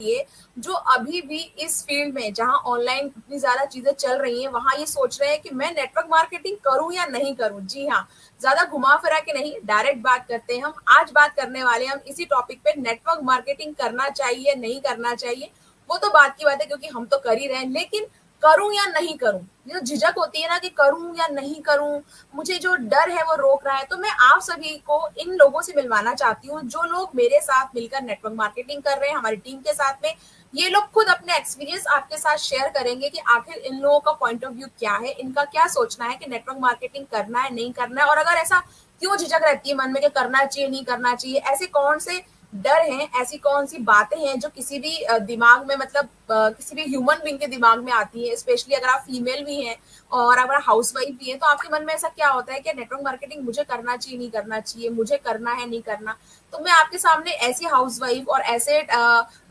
लिए जो अभी भी इस फील्ड में, जहां ऑनलाइन इतनी ज्यादा चीजें चल रही हैं, वहां ये सोच रहे हैं कि मैं नेटवर्क मार्केटिंग करूं या नहीं करूं। जी हाँ, ज्यादा घुमा फिरा के नहीं, डायरेक्ट बात करते हैं। हम आज बात करने वाले हैं हम इसी टॉपिक पे, नेटवर्क मार्केटिंग करना चाहिए नहीं करना चाहिए। वो तो बात की बात है क्योंकि हम तो कर ही रहे हैं, लेकिन करूं या नहीं करूं, जो झिझक होती है ना कि करूं या नहीं करूं, मुझे जो डर है वो रोक रहा है। तो मैं आप सभी को इन लोगों से मिलवाना चाहती हूँ जो लोग मेरे साथ मिलकर नेटवर्क मार्केटिंग कर रहे हैं, हमारी टीम के साथ में। ये लोग खुद अपने एक्सपीरियंस आपके साथ शेयर करेंगे कि आखिर इन लोगों का पॉइंट ऑफ व्यू क्या है, इनका क्या सोचना है कि नेटवर्क मार्केटिंग करना है नहीं करना है, और अगर ऐसा क्यों झिझक रहती है मन में कि करना चाहिए नहीं करना चाहिए, ऐसे कौन से डर हैं, ऐसी कौन सी बातें हैं जो किसी भी दिमाग में, मतलब किसी भी ह्यूमन बीइंग के दिमाग में आती है, स्पेशली अगर आप फीमेल भी हैं और अगर आप हाउस वाइफ भी है, तो आपके मन में ऐसा क्या होता है कि नेटवर्क मार्केटिंग मुझे करना चाहिए नहीं करना चाहिए, मुझे करना है नहीं करना। तो मैं आपके सामने ऐसे हाउस वाइफ और ऐसे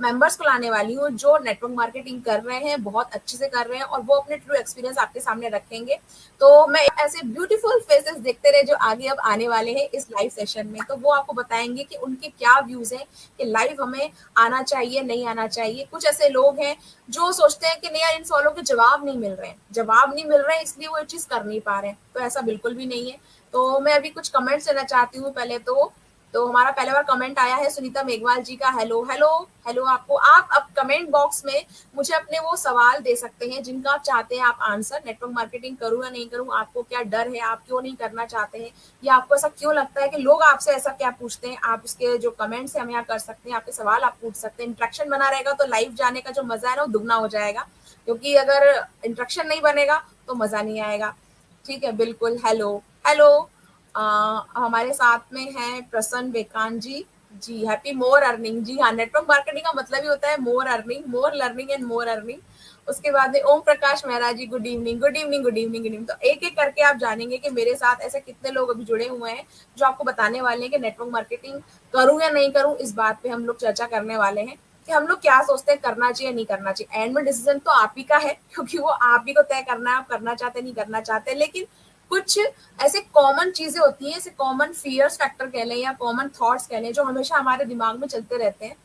मेंबर्स को लाने वाली हूँ जो नेटवर्क मार्केटिंग कर रहे हैं, बहुत अच्छे से कर रहे हैं, और वो अपने ट्रू एक्सपीरियंस आपके सामने रखेंगे। तो मैं ऐसे ब्यूटीफुल फेसेस देखते रहे जो आगे अब आने वाले हैं इस लाइव सेशन में, तो वो आपको बताएंगे कि उनके क्या व्यूज हैं कि लाइव हमें आना चाहिए नहीं आना चाहिए। कुछ ऐसे लोग हैं जो सोचते हैं कि नहीं यार, इन सवालों के जवाब नहीं मिल रहे हैं, जवाब नहीं मिल रहे हैं इसलिए वो ये चीज कर नहीं पा रहे हैं, तो ऐसा बिल्कुल भी नहीं है। तो मैं अभी कुछ कमेंट्स लेना चाहती हूँ पहले तो हमारा पहले बार कमेंट आया है सुनीता मेघवाल जी का, हेलो हेलो हेलो आपको। आप अब कमेंट बॉक्स में मुझे अपने वो सवाल दे सकते हैं जिनका आप चाहते हैं आप आंसर, नेटवर्क मार्केटिंग करूं या नहीं करूं, आपको क्या डर है, आप क्यों नहीं करना चाहते हैं, या आपको ऐसा क्यों लगता है कि लोग आपसे ऐसा क्या पूछते हैं, आप उसके जो कमेंट्स है हम यहाँ कर सकते हैं, आपके सवाल आप पूछ सकते हैं। इंट्रैक्शन बना रहेगा तो लाइव जाने का जो मजा है ना वो दुगना हो जाएगा, क्योंकि अगर इंट्रैक्शन नहीं बनेगा तो मजा नहीं आएगा। ठीक है, बिल्कुल। हेलो हेलो, हमारे साथ में है प्रसन्न बेकान जी। जी, हैप्पी मोर अर्निंग। जी हाँ, नेटवर्क मार्केटिंग का मतलब ही होता है more earning, more learning and more earning. उसके बाद में Om Prakash Mehra ji, good evening good evening good evening good evening. तो एक एक करके आप जानेंगे कि मेरे साथ ऐसे कितने लोग अभी जुड़े हुए हैं जो आपको बताने वाले हैं कि नेटवर्क मार्केटिंग करूं या नहीं करूं। इस बात पे हम लोग चर्चा करने वाले हैं कि हम लोग क्या सोचते हैं, करना चाहिए नहीं करना चाहिए। एंड में डिसीजन तो आप ही का है, क्योंकि वो आप ही को तय करना है, आप करना चाहते नहीं करना चाहते। लेकिन कुछ ऐसे कॉमन चीजें होती हैं, ऐसे कॉमन फियर्स फैक्टर कह लें या कॉमन थॉट्स कह लें, जो हमेशा हमारे दिमाग में चलते रहते हैं।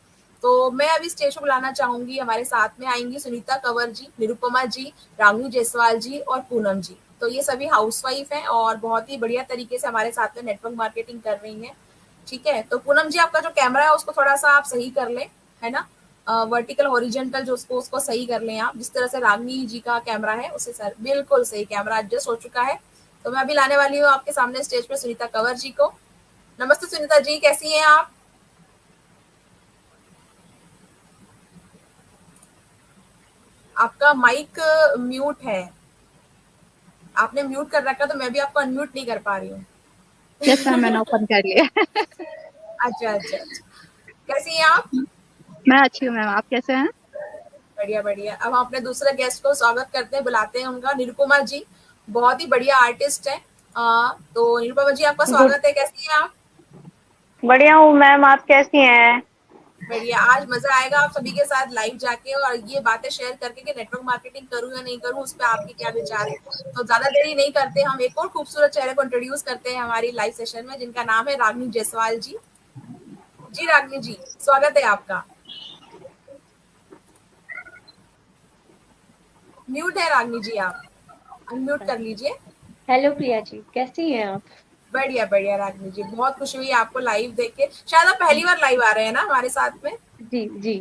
तो मैं अभी स्टेज को बुलाना चाहूंगी, हमारे साथ में आएंगी सुनीता कंवर जी, निरुपमा जी, रागनी जायसवाल जी और पूनम जी। तो ये सभी हाउसवाइफ हैं और बहुत ही बढ़िया तरीके से हमारे साथ में नेटवर्क मार्केटिंग कर रही हैं। ठीक है, तो पूनम जी आपका जो कैमरा है उसको थोड़ा सा आप सही कर लें, है ना, वर्टिकल हॉरिजेंटल जो उसको सही कर लें आप, जिस तरह से रागनी जी का कैमरा है उसे सर बिल्कुल सही कैमरा एडजस्ट हो चुका है। तो मैं अभी लाने वाली हूँ आपके सामने स्टेज पे सुनीता कंवर जी को। नमस्ते सुनीता जी, कैसी हैं आप? आपका माइक म्यूट है, आपने म्यूट कर रखा, तो मैं भी आपको अनम्यूट नहीं कर पा रही हूँ। यस मैम, मैंने ओपन कर लिया। अच्छा अच्छा अच्छा, कैसी हैं आप? मैं अच्छी हूँ मैम, आप कैसे हैं? बढ़िया बढ़िया। अब हम अपने दूसरे गेस्ट को स्वागत करते हैं, बुलाते हैं उनका, निरुपमा जी। बहुत ही बढ़िया आर्टिस्ट है। तो निरुपमा जी आपका गुड, स्वागत है, कैसी हैं आप? बढ़िया हूँ मैम, आप कैसी हैं? बढ़िया, आज मजा आएगा आप सभी के साथ लाइव जाके और ये बातें शेयर करके कि नेटवर्क मार्केटिंग करूं या नहीं करूं, उस पर आपके क्या विचार है। तो ज्यादा देरी नहीं करते, हम एक और खूबसूरत चेहरे को इंट्रोड्यूस करते हैं हमारी लाइव सेशन में, जिनका नाम है रागनी जायसवाल जी। जी रागनी जी, स्वागत है आपका। म्यूट है रागनी जी, आप अनम्यूट कर लीजिए। हेलो प्रिया जी, कैसी हैं आप? बढ़िया बढ़िया रागनी जी, बहुत खुशी हुई आपको लाइव देख के। शायद आप पहली बार लाइव आ रहे हैं ना हमारे साथ में? जी जी।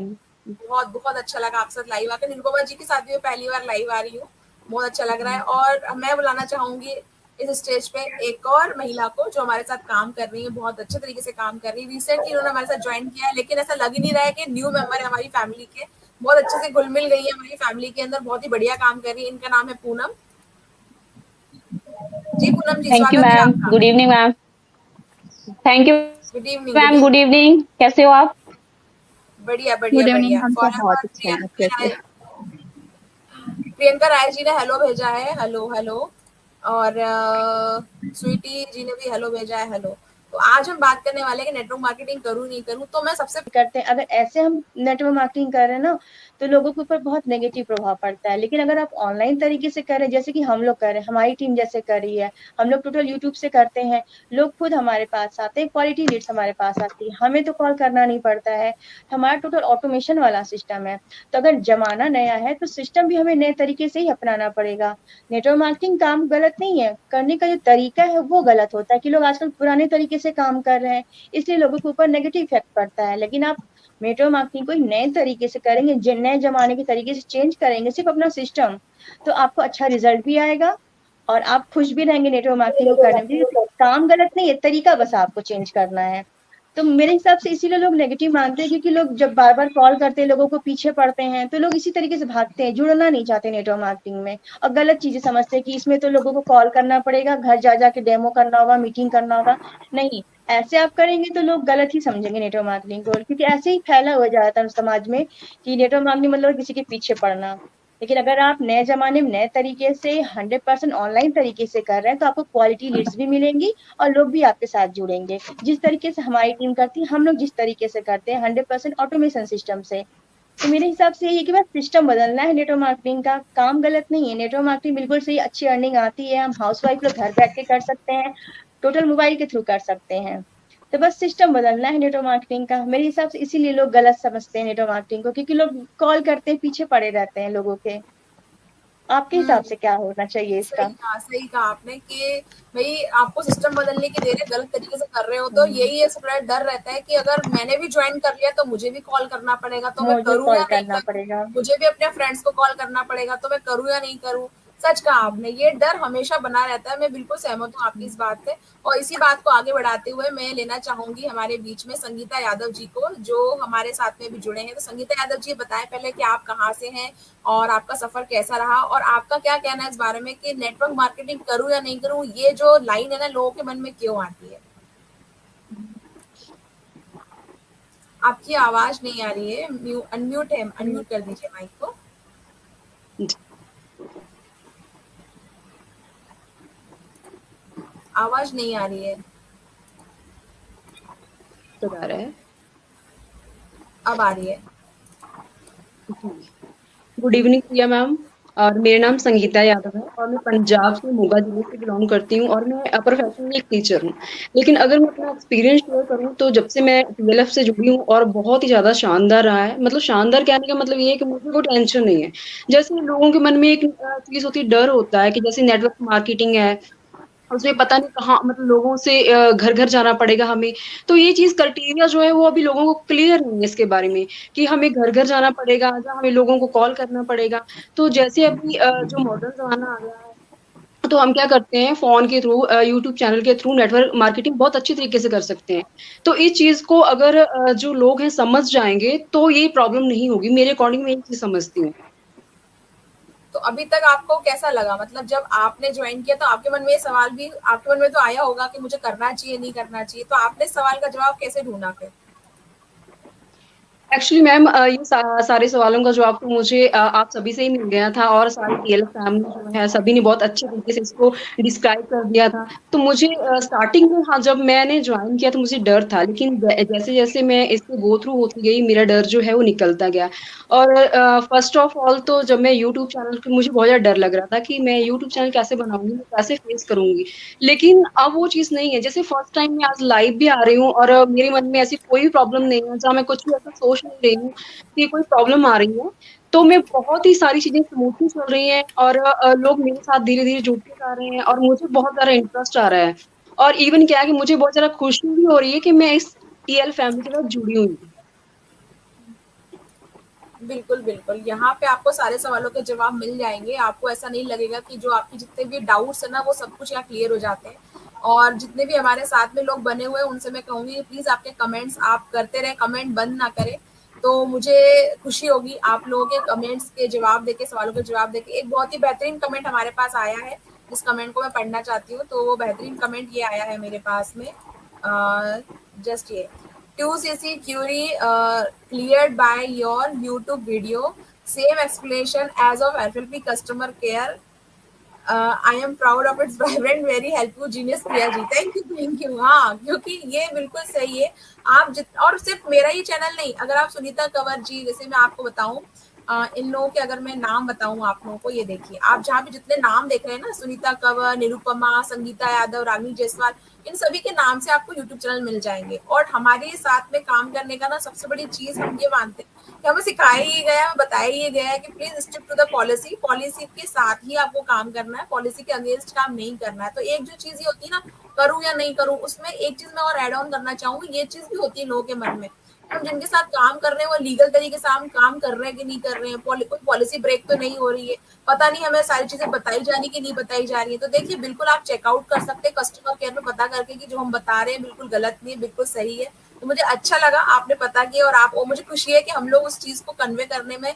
बहुत बहुत अच्छा लगा आपके साथ लाइव आकर। निरुपमा जी के साथ भी मैं पहली बार लाइव आ रही हूँ, बहुत अच्छा लग रहा है। और मैं बुलाना चाहूंगी इस स्टेज पे एक और महिला को जो हमारे साथ काम कर रही है, बहुत अच्छे तरीके से काम कर रही है। रिसेंटली उन्होंने हमारे साथ ज्वाइन किया है, लेकिन ऐसा लग ही नहीं रहा है कि न्यू मेंबर है हमारी फैमिली के, बहुत अच्छे से घुल मिल गई है हमारी फैमिली के अंदर, बहुत ही बढ़िया काम कर रही है। इनका नाम है पूनम जी। पूनम जी, थैंक यू स्वागत है मैम, आपका। Good evening ma'am. Thank you good evening good ma'am, good evening. Evening, कैसे हो आप? बढ़िया बढ़िया गुड इवनिंग, बढ़िया। हम तो फॉरन बहुत अच्छे हैं, अच्छे से। प्रियंका राय जी ने हेलो भेजा है, हेलो हेलो। और स्वीटी जी ने भी हेलो भेजा है, हेलो। तो आज हम बात करने वाले हैं कि नेटवर्क मार्केटिंग करूं नहीं करूं। तो मैं सबसे करते हैं, अगर ऐसे हम नेटवर्क मार्केटिंग कर रहे हैं ना, तो लोगों के ऊपर बहुत नेगेटिव प्रभाव पड़ता है। लेकिन अगर आप ऑनलाइन तरीके से कर रहे हैं, जैसे कि हम लोग कर रहे हैं, हमारी टीम जैसे कर रही है, हम लोग टोटल यूट्यूब से करते हैं, लोग खुद हमारे पास आते हैं, क्वालिटी लीड्स हमारे पास आती है, हमें तो कॉल करना नहीं पड़ता है, हमारा टोटल ऑटोमेशन वाला सिस्टम है। तो अगर जमाना नया है तो सिस्टम भी हमें नए तरीके से ही अपनाना पड़ेगा। नेटवर्क मार्केटिंग काम गलत नहीं है, करने का जो तरीका है वो गलत होता है कि लोग आजकल पुराने तरीके से काम कर रहे हैं, इसलिए लोगों के ऊपर नेगेटिव इफेक्ट पड़ता है। लेकिन आप नेटवर्क मार्केटिंग को नए तरीके से करेंगे, नए जमाने के तरीके से चेंज करेंगे सिर्फ अपना सिस्टम, तो आपको अच्छा रिजल्ट भी आएगा और आप खुश भी रहेंगे नेटवर्क मार्केटिंग को करने में। काम गलत नहीं है, तरीका बस आपको चेंज करना है। तो मेरे हिसाब से इसीलिए लोग नेगेटिव मानते हैं, क्योंकि लोग जब बार बार कॉल करते हैं, लोगों को पीछे पड़ते हैं, तो लोग इसी तरीके से भागते हैं, जुड़ना नहीं चाहते नेटवर्क मार्केटिंग में, और गलत चीजें समझते हैं कि इसमें तो लोगों को कॉल करना पड़ेगा, घर जा जाके डेमो करना होगा, मीटिंग करना होगा। नहीं, ऐसे आप करेंगे तो लोग गलत ही समझेंगे नेटवर्क मार्केटिंग को, क्योंकि ऐसे ही फैला हुआ जाता है समाज में कि नेटवर्क मार्केटिंग मतलब किसी के पीछे पड़ना। लेकिन अगर आप नए जमाने में नए तरीके से 100% ऑनलाइन तरीके से कर रहे हैं, तो आपको क्वालिटी लीड्स भी मिलेंगी और लोग भी आपके साथ जुड़ेंगे। जिस तरीके से हमारी टीम करती है, हम लोग जिस तरीके से करते हैं 100% ऑटोमेशन सिस्टम से, तो मेरे हिसाब से यही है कि बस सिस्टम बदलना है। नेटवर्क मार्केटिंग का काम गलत नहीं है, नेटवर्क मार्केटिंग बिल्कुल सही, अच्छी अर्निंग आती है, हम हाउस वाइफ लोग घर बैठ के कर सकते हैं, टोटल मोबाइल के थ्रू कर सकते हैं। तो बस सिस्टम बदलना है नेटवर्क मार्केटिंग का, मेरे हिसाब से। इसीलिए लोग गलत समझते हैं नेटवर्क मार्केटिंग को, क्योंकि लोग कॉल करते हैं, पीछे पड़े रहते हैं लोगों के। आपके हिसाब से क्या होना चाहिए इसका? सही कहा आपने कि भाई आपको सिस्टम बदलने की दे रहे, गलत तरीके से कर रहे हो, तो यही है सबसे डर रहता है कि अगर मैंने भी ज्वाइन कर लिया तो मुझे भी कॉल करना पड़ेगा, तो मैं मुझे करूँ कॉल या नहीं करना करूँ, पड़ेगा। मुझे भी अपने फ्रेंड्स को कॉल करना पड़ेगा, तो मैं करूँ या नहीं करूँ। सच कहा आपने, ये डर हमेशा बना रहता है। मैं बिल्कुल सहमत हूँ आपकी इस बात से। और इसी बात को आगे बढ़ाते हुए मैं लेना चाहूंगी हमारे बीच में संगीता यादव जी को, जो हमारे साथ में भी जुड़े हैं। तो संगीता यादव जी, बताएं पहले कि आप कहाँ से हैं और आपका सफर कैसा रहा, और आपका क्या कहना है इस बारे में कि नेटवर्क मार्केटिंग करूं या नहीं करूं, ये जो लाइन है ना लोगों के मन में क्यों आती है। आपकी आवाज नहीं आ रही है, अनम्यूट है, अनम्यूट कर दीजिए माइक को। आवाज नहीं आ रही है। तो आ रहा है, अब आ रही है। गुड इवनिंग प्रिया मैम। और मेरा नाम संगीता यादव है और मैं पंजाब से मोगा जिले से बिलोंग करती हूँ और मैं प्रोफेशनली एक टीचर हूँ। लेकिन अगर मैं अपना एक्सपीरियंस शेयर करूँ तो जब से मैं टीएलएफ से जुड़ी हूँ और बहुत ही ज़्यादा शानदार रहा है। मतलब शानदार कहने का मतलब ये है कि मुझे कोई टेंशन नहीं है। जैसे लोगों के मन में एक चीज़ होती है, डर होता है कि जैसे नेटवर्क मार्केटिंग है, उसमें पता नहीं कहाँ, मतलब लोगों से घर घर जाना पड़ेगा हमें। तो ये चीज क्राइटेरिया जो है वो अभी लोगों को क्लियर नहीं है इसके बारे में कि हमें घर घर जाना पड़ेगा या हमें लोगों को कॉल करना पड़ेगा। तो जैसे अभी जो मॉडर्न जमाना आ गया है, तो हम क्या करते हैं, फोन के थ्रू, यूट्यूब चैनल के थ्रू नेटवर्क मार्केटिंग बहुत अच्छी तरीके से कर सकते हैं। तो इस चीज को अगर जो लोग हैं समझ जाएंगे तो ये प्रॉब्लम नहीं होगी। मेरे अकॉर्डिंग मैं ये चीज समझती हूँ। तो अभी तक आपको कैसा लगा, मतलब जब आपने ज्वाइन किया तो आपके मन में ये सवाल भी आपके मन में तो आया होगा कि मुझे करना चाहिए नहीं करना चाहिए, तो आपने इस सवाल का जवाब कैसे ढूंढा फिर? एक्चुअली मैम, ये सारे सवालों का जवाब तो मुझे आप सभी से ही मिल गया था और सारी टीएलएफ फैमिली जो है सभी ने बहुत अच्छे तरीके से इसको डिस्क्राइब कर दिया था। तो मुझे स्टार्टिंग में, हाँ, जब मैंने ज्वाइन किया तो मुझे डर था, लेकिन जैसे जैसे मैं इससे गो थ्रू होती गई मेरा डर जो है वो निकलता गया। और फर्स्ट ऑफ ऑल तो जब मैं यूट्यूब चैनल पे, मुझे बहुत ज़्यादा डर लग रहा था कि मैं यूट्यूब चैनल कैसे बनाऊंगी, मैं कैसे फेस करूंगी। लेकिन अब वो चीज़ नहीं है। जैसे फर्स्ट टाइम मैं आज लाइव भी आ रही हूँ और मेरे मन में ऐसी कोई भी प्रॉब्लम नहीं है, जहाँ मैं कुछ भी ऐसा सोच नहीं रही हूँ कि कोई प्रॉब्लम आ रही है। तो मैं बहुत ही सारी चीजें स्मूथली चल रही हैं और लोग मेरे साथ धीरे धीरे जुड़ते जा रहे हैं और मुझे बहुत ज्यादा इंटरेस्ट आ रहा है। और इवन क्या है कि मुझे बहुत ज्यादा खुशी भी हो रही है कि मैं इस टीएल फैमिली के साथ जुड़ी हुई हूँ। बिल्कुल बिल्कुल, यहाँ पे आपको सारे सवालों के जवाब मिल जाएंगे। आपको ऐसा नहीं लगेगा कि जो आपके जितने भी डाउट्स है ना वो सब कुछ यहाँ क्लियर हो जाते हैं। और जितने भी हमारे साथ में लोग बने हुए हैं उनसे मैं कहूंगी प्लीज आपके कमेंट्स आप करते रहे, कमेंट बंद ना करें। तो मुझे खुशी होगी आप लोगों के कमेंट्स के जवाब देके, सवालों के जवाब देके। एक बहुत ही बेहतरीन कमेंट हमारे पास आया है, जिस कमेंट को मैं पढ़ना चाहती हूँ। तो वो बेहतरीन कमेंट ये आया है मेरे पास में, जस्ट ये 2cc query cleared by your YouTube video. Same explanation as of FLP customer care. I am proud of its vibrant very helpful genius Priya ji, thank you. हाँ, क्योंकि ये बिल्कुल सही है। आप और सिर्फ मेरा ही चैनल नहीं, अगर आप सुनीता कंवर जी, जैसे मैं आपको बताऊं, इन लोगों के अगर मैं नाम बताऊं आप लोगों को, ये देखिए आप जहाँ पे जितने नाम देख रहे हैं ना, सुनीता कंवर, निरुपमा, संगीता यादव, रागिनी जायसवाल, इन सभी के नाम से आपको यूट्यूब चैनल मिल जाएंगे। और हमारे साथ में काम करने का ना सबसे बड़ी चीज हम ये मानते हैं कि हमें सिखाया ही गया है, बताया ही गया है कि please stick to the policy, policy के साथ ही आपको काम करना है, पॉलिसी के अगेंस्ट काम नहीं करना है। तो एक जो चीज ये होती है ना, करूं या नहीं करूं, उसमें एक चीज मैं और ऐड ऑन करना चाहूंगी, ये चीज भी होती है लोगों के मन में, हम जिनके साथ काम कर रहे हैं वो लीगल तरीके से हम काम कर रहे हैं कि नहीं कर रहे हैं, कोई पॉलिसी ब्रेक तो नहीं हो रही है, पता नहीं हमें सारी चीजें बताई जा रही कि नहीं बताई जा रही है। तो देखिए बिल्कुल आप चेकआउट कर सकते हैं कस्टमर केयर में पता करके कि जो हम बता रहे हैं बिल्कुल गलत नहीं है, बिल्कुल सही है। तो मुझे अच्छा लगा आपने पता किया, और आप, मुझे खुशी है कि हम लोग उस चीज को कन्वे करने में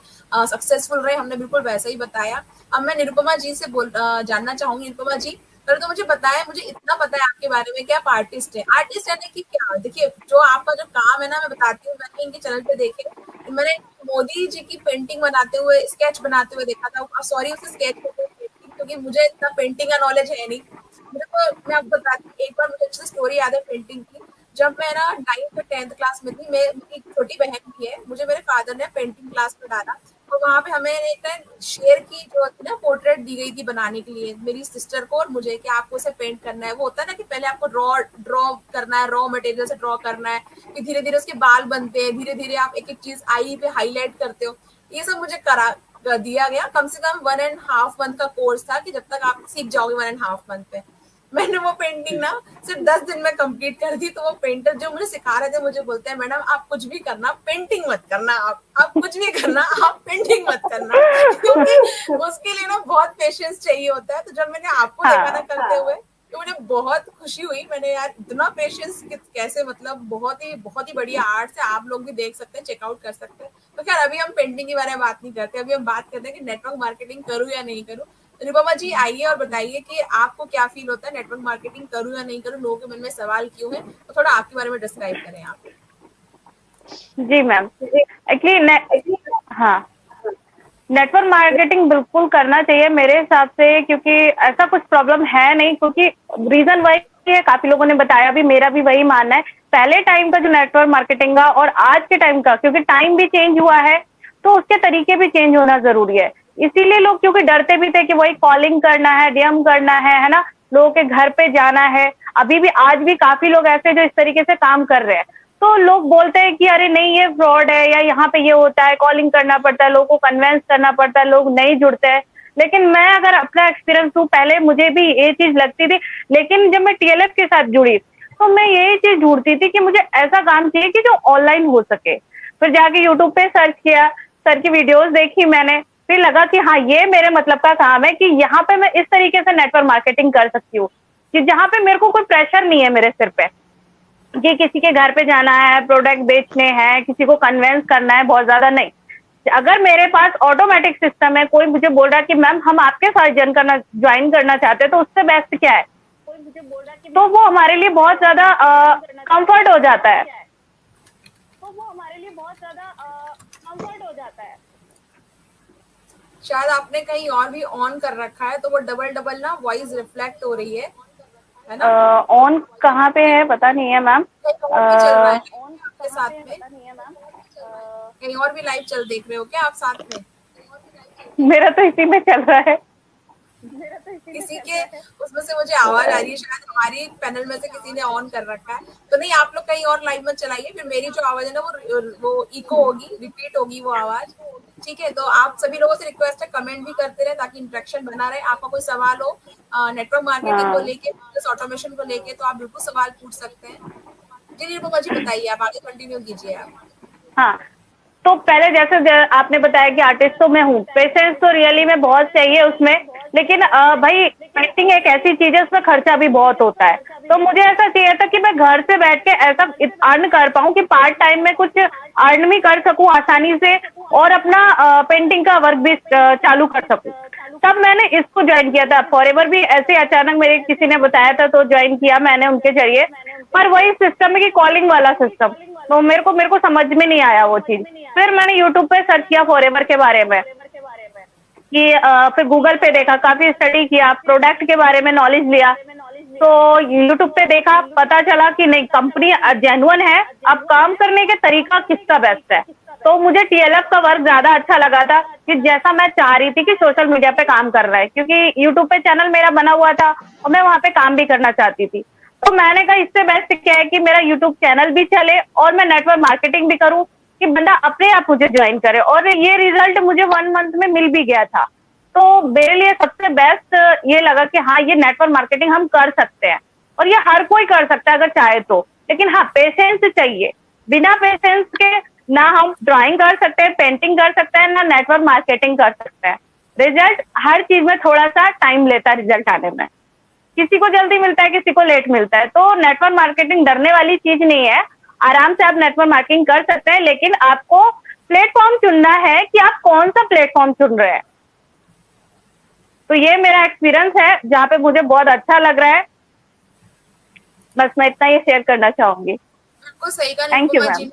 सक्सेसफुल रहे, हमने बिल्कुल वैसा ही बताया। अब मैं निरुपमा जी से जानना चाहूंगी। निरुपमा जी, पहले तो मुझे बताया, मुझे इतना पता है आपके बारे में कि आप आर्टिस्ट हैं। आर्टिस्ट यानी कि क्या? देखिए जो आपका जो काम है ना, मैं बताती हूँ, मैंने इनके चैनल पे देखे, मैंने मोदी जी की पेंटिंग बनाते हुए, स्केच बनाते हुए देखा था। सॉरी उसे स्केच पेंटिंग, क्योंकि मुझे इतना पेंटिंग का नॉलेज है नहीं। मुझे तो, मैं आपको बताती हूँ, एक बार मुझे अच्छी स्टोरी याद है पेंटिंग की। जब मैं ना 9th 10th क्लास में थी, मेरी छोटी बहन भी है, मुझे मेरे फादर ने पेंटिंग क्लास में डाला, और वहां पे हमें एक शेर की जो होती है ना पोर्ट्रेट दी गई थी बनाने के लिए, मेरी सिस्टर को और मुझे, कि आपको उसे पेंट करना है। वो होता है ना कि पहले आपको ड्रॉ करना है, रॉ मटेरियल से ड्रॉ करना है, फिर धीरे धीरे उसके बाल बनते हैं, धीरे धीरे आप एक एक चीज आई पे हाईलाइट करते हो। ये सब मुझे कर दिया गया। कम से कम 1.5 मंथ का कोर्स था कि जब तक आप सीख जाओगे 1.5 मंथ पे। मैंने वो पेंटिंग ना सिर्फ 10 दिन में कंप्लीट कर दी। तो वो पेंटर जो मुझे सिखा रहे थे मुझे बोलते हैं, मैडम आप कुछ भी करना, पेंटिंग मत करना, आप कुछ भी करना, आप पेंटिंग मत करना, क्योंकि उसके लिए ना बहुत पेशेंस चाहिए होता है। तो जब मैंने आपको देखा ना करते हुए, तो मुझे बहुत खुशी हुई। मैंने यार इतना पेशेंस कैसे, मतलब बहुत ही बढ़िया आर्ट है। आप लोग भी देख सकते हैं, चेकआउट कर सकते हैं। तो खैर अभी हम पेंटिंग के बारे में बात नहीं करते, अभी हम बात करते हैं कि नेटवर्क मार्केटिंग करूँ या नहीं करूँ। निरुपमा जी आइए और बताइए कि आपको क्या फील होता है, नेटवर्क मार्केटिंग करूं या नहीं करूं, लोगों के मन में सवाल क्यों है, तो थोड़ा आपके बारे में डिस्क्राइब करें आप। जी मैम, एक्चुअली हाँ, नेटवर्क मार्केटिंग बिल्कुल करना चाहिए मेरे हिसाब से, क्योंकि ऐसा कुछ प्रॉब्लम है नहीं। क्योंकि रीजन वही है, काफी लोगों ने बताया भी, मेरा भी वही मानना है। पहले टाइम का जो नेटवर्क मार्केटिंग का और आज के टाइम का, क्योंकि टाइम भी चेंज हुआ है तो उसके तरीके भी चेंज होना जरूरी है। इसीलिए लोग क्योंकि डरते भी थे कि वही कॉलिंग करना है, डीएम करना है ना, लोगों के घर पे जाना है। अभी भी आज भी काफी लोग ऐसे जो इस तरीके से काम कर रहे हैं, तो लोग बोलते हैं कि अरे नहीं ये फ्रॉड है, या यहाँ पे ये होता है, कॉलिंग करना पड़ता है, लोगों को कन्वेंस करना पड़ता है, लोग नहीं जुड़ते हैं। लेकिन मैं अगर अपना एक्सपीरियंस दूं, पहले मुझे भी ये चीज लगती थी, लेकिन जब मैं टीएलएफ के साथ जुड़ी तो मैं यही चीज ढूंढती थी कि मुझे ऐसा काम चाहिए कि जो ऑनलाइन हो सके। फिर जाके यूट्यूब पे सर्च किया, सर की वीडियोस देखी मैंने, फिर लगा कि हाँ ये मेरे मतलब का काम है, कि यहाँ पे मैं इस तरीके से नेटवर्क मार्केटिंग कर सकती हूँ कि जहाँ पे मेरे को कोई प्रेशर नहीं है मेरे सिर पे, कि किसी के घर पे जाना है, प्रोडक्ट बेचने हैं, किसी को कन्वेंस करना है, बहुत ज्यादा नहीं। अगर मेरे पास ऑटोमेटिक सिस्टम है, कोई मुझे बोल रहा है कि मैम हम आपके साथ ज्वाइन करना चाहते हैं, तो उससे बेस्ट क्या है, कोई मुझे बोल रहा है कि तो वो हमारे लिए बहुत ज्यादा कंफर्ट हो जाता है, शायद आपने कहीं और भी ऑन कर रखा है, तो वो डबल ना वॉइस रिफ्लेक्ट हो रही है ना। ऑन कहाँ पे है पता नहीं है मैम, चल रहा है आपके साथ में, कहीं और भी लाइव देख रहे हो क्या आप साथ में? मेरा तो इसी में चल रहा है, किसी के उसमें से मुझे आवाज आ रही है, शायद हमारी पैनल में से किसी ने ऑन कर रखा है। तो नहीं, आप लोग कहीं और लाइव में चलाइए, फिर मेरी जो आवाज है ना वो इको होगी, रिपीट होगी वो आवाज। ठीक है, तो आप सभी लोगों से रिक्वेस्ट है कमेंट भी करते रहे ताकि इंटरेक्शन बना रहे। आपका कोई सवाल हो नेटवर्क मार्केटिंग को लेके, ऑटोमेशन को लेके, तो आप बिल्कुल सवाल पूछ सकते हैं। जी निरुपमा जी बताइए, आप आगे कंटिन्यू कीजिए आप। हाँ, तो पहले जैसे आपने बताया कि आर्टिस्ट तो मैं हूँ, पेशेंस तो रियली में बहुत चाहिए उसमें, लेकिन भाई पेंटिंग एक ऐसी चीज है उसमें खर्चा भी बहुत होता है। तो मुझे ऐसा चाहिए था कि मैं घर से बैठ के ऐसा अर्न कर पाऊँ कि पार्ट टाइम में कुछ अर्न भी कर सकूँ आसानी से, और अपना पेंटिंग का वर्क भी चालू कर सकूँ। तब मैंने इसको ज्वाइन किया था। फॉरएवर भी ऐसे अचानक मेरे किसी ने बताया था तो ज्वाइन किया मैंने उनके जरिए, पर वही सिस्टम है कि कॉलिंग वाला सिस्टम, तो मेरे को समझ में नहीं आया वो चीज। फिर मैंने यूट्यूब पे सर्च किया फॉरएवर के बारे में, कि फिर गूगल पे देखा, काफी स्टडी किया, प्रोडक्ट के बारे में नॉलेज लिया, तो यूट्यूब पे देखा, पता चला कि नहीं कंपनी जेन्युइन है, अब काम करने के तरीका किसका बेस्ट है। तो मुझे टीएलएफ का वर्क ज्यादा अच्छा लगा था कि जैसा मैं चाह रही थी कि सोशल मीडिया पे काम कर रहा है, क्योंकि यूट्यूब पे चैनल मेरा बना हुआ था और मैं वहां पे काम भी करना चाहती थी। तो मैंने कहा इससे बेस्ट क्या है कि मेरा यूट्यूब चैनल भी चले और मैं नेटवर्क मार्केटिंग भी करूं, कि बंदा अपने आप मुझे ज्वाइन करे, और ये रिजल्ट मुझे 1 मंथ में मिल भी गया था। तो मेरे लिए सबसे बेस्ट ये लगा कि हाँ, ये नेटवर्क मार्केटिंग हम कर सकते हैं, और ये हर कोई कर सकता है अगर चाहे तो, लेकिन हाँ पेशेंस चाहिए। बिना पेशेंस के ना हम ड्राइंग कर सकते हैं, पेंटिंग कर सकते हैं, ना नेटवर्क मार्केटिंग कर सकते हैं। रिजल्ट हर चीज में थोड़ा सा टाइम लेता है रिजल्ट आने में, किसी को जल्दी मिलता है, किसी को लेट मिलता है। तो नेटवर्क मार्केटिंग डरने वाली चीज नहीं है, आराम से आप नेटवर्क मार्केटिंग कर सकते हैं, लेकिन आपको प्लेटफॉर्म चुनना है कि आप कौन सा प्लेटफॉर्म चुन रहे हैं। तो ये मेरा एक्सपीरियंस है जहाँ पे मुझे बहुत अच्छा लग रहा है। बस मैं इतना ही शेयर करना चाहूंगी। बिल्कुल सही कहा थैंक यू निरुपमा मैम। जी।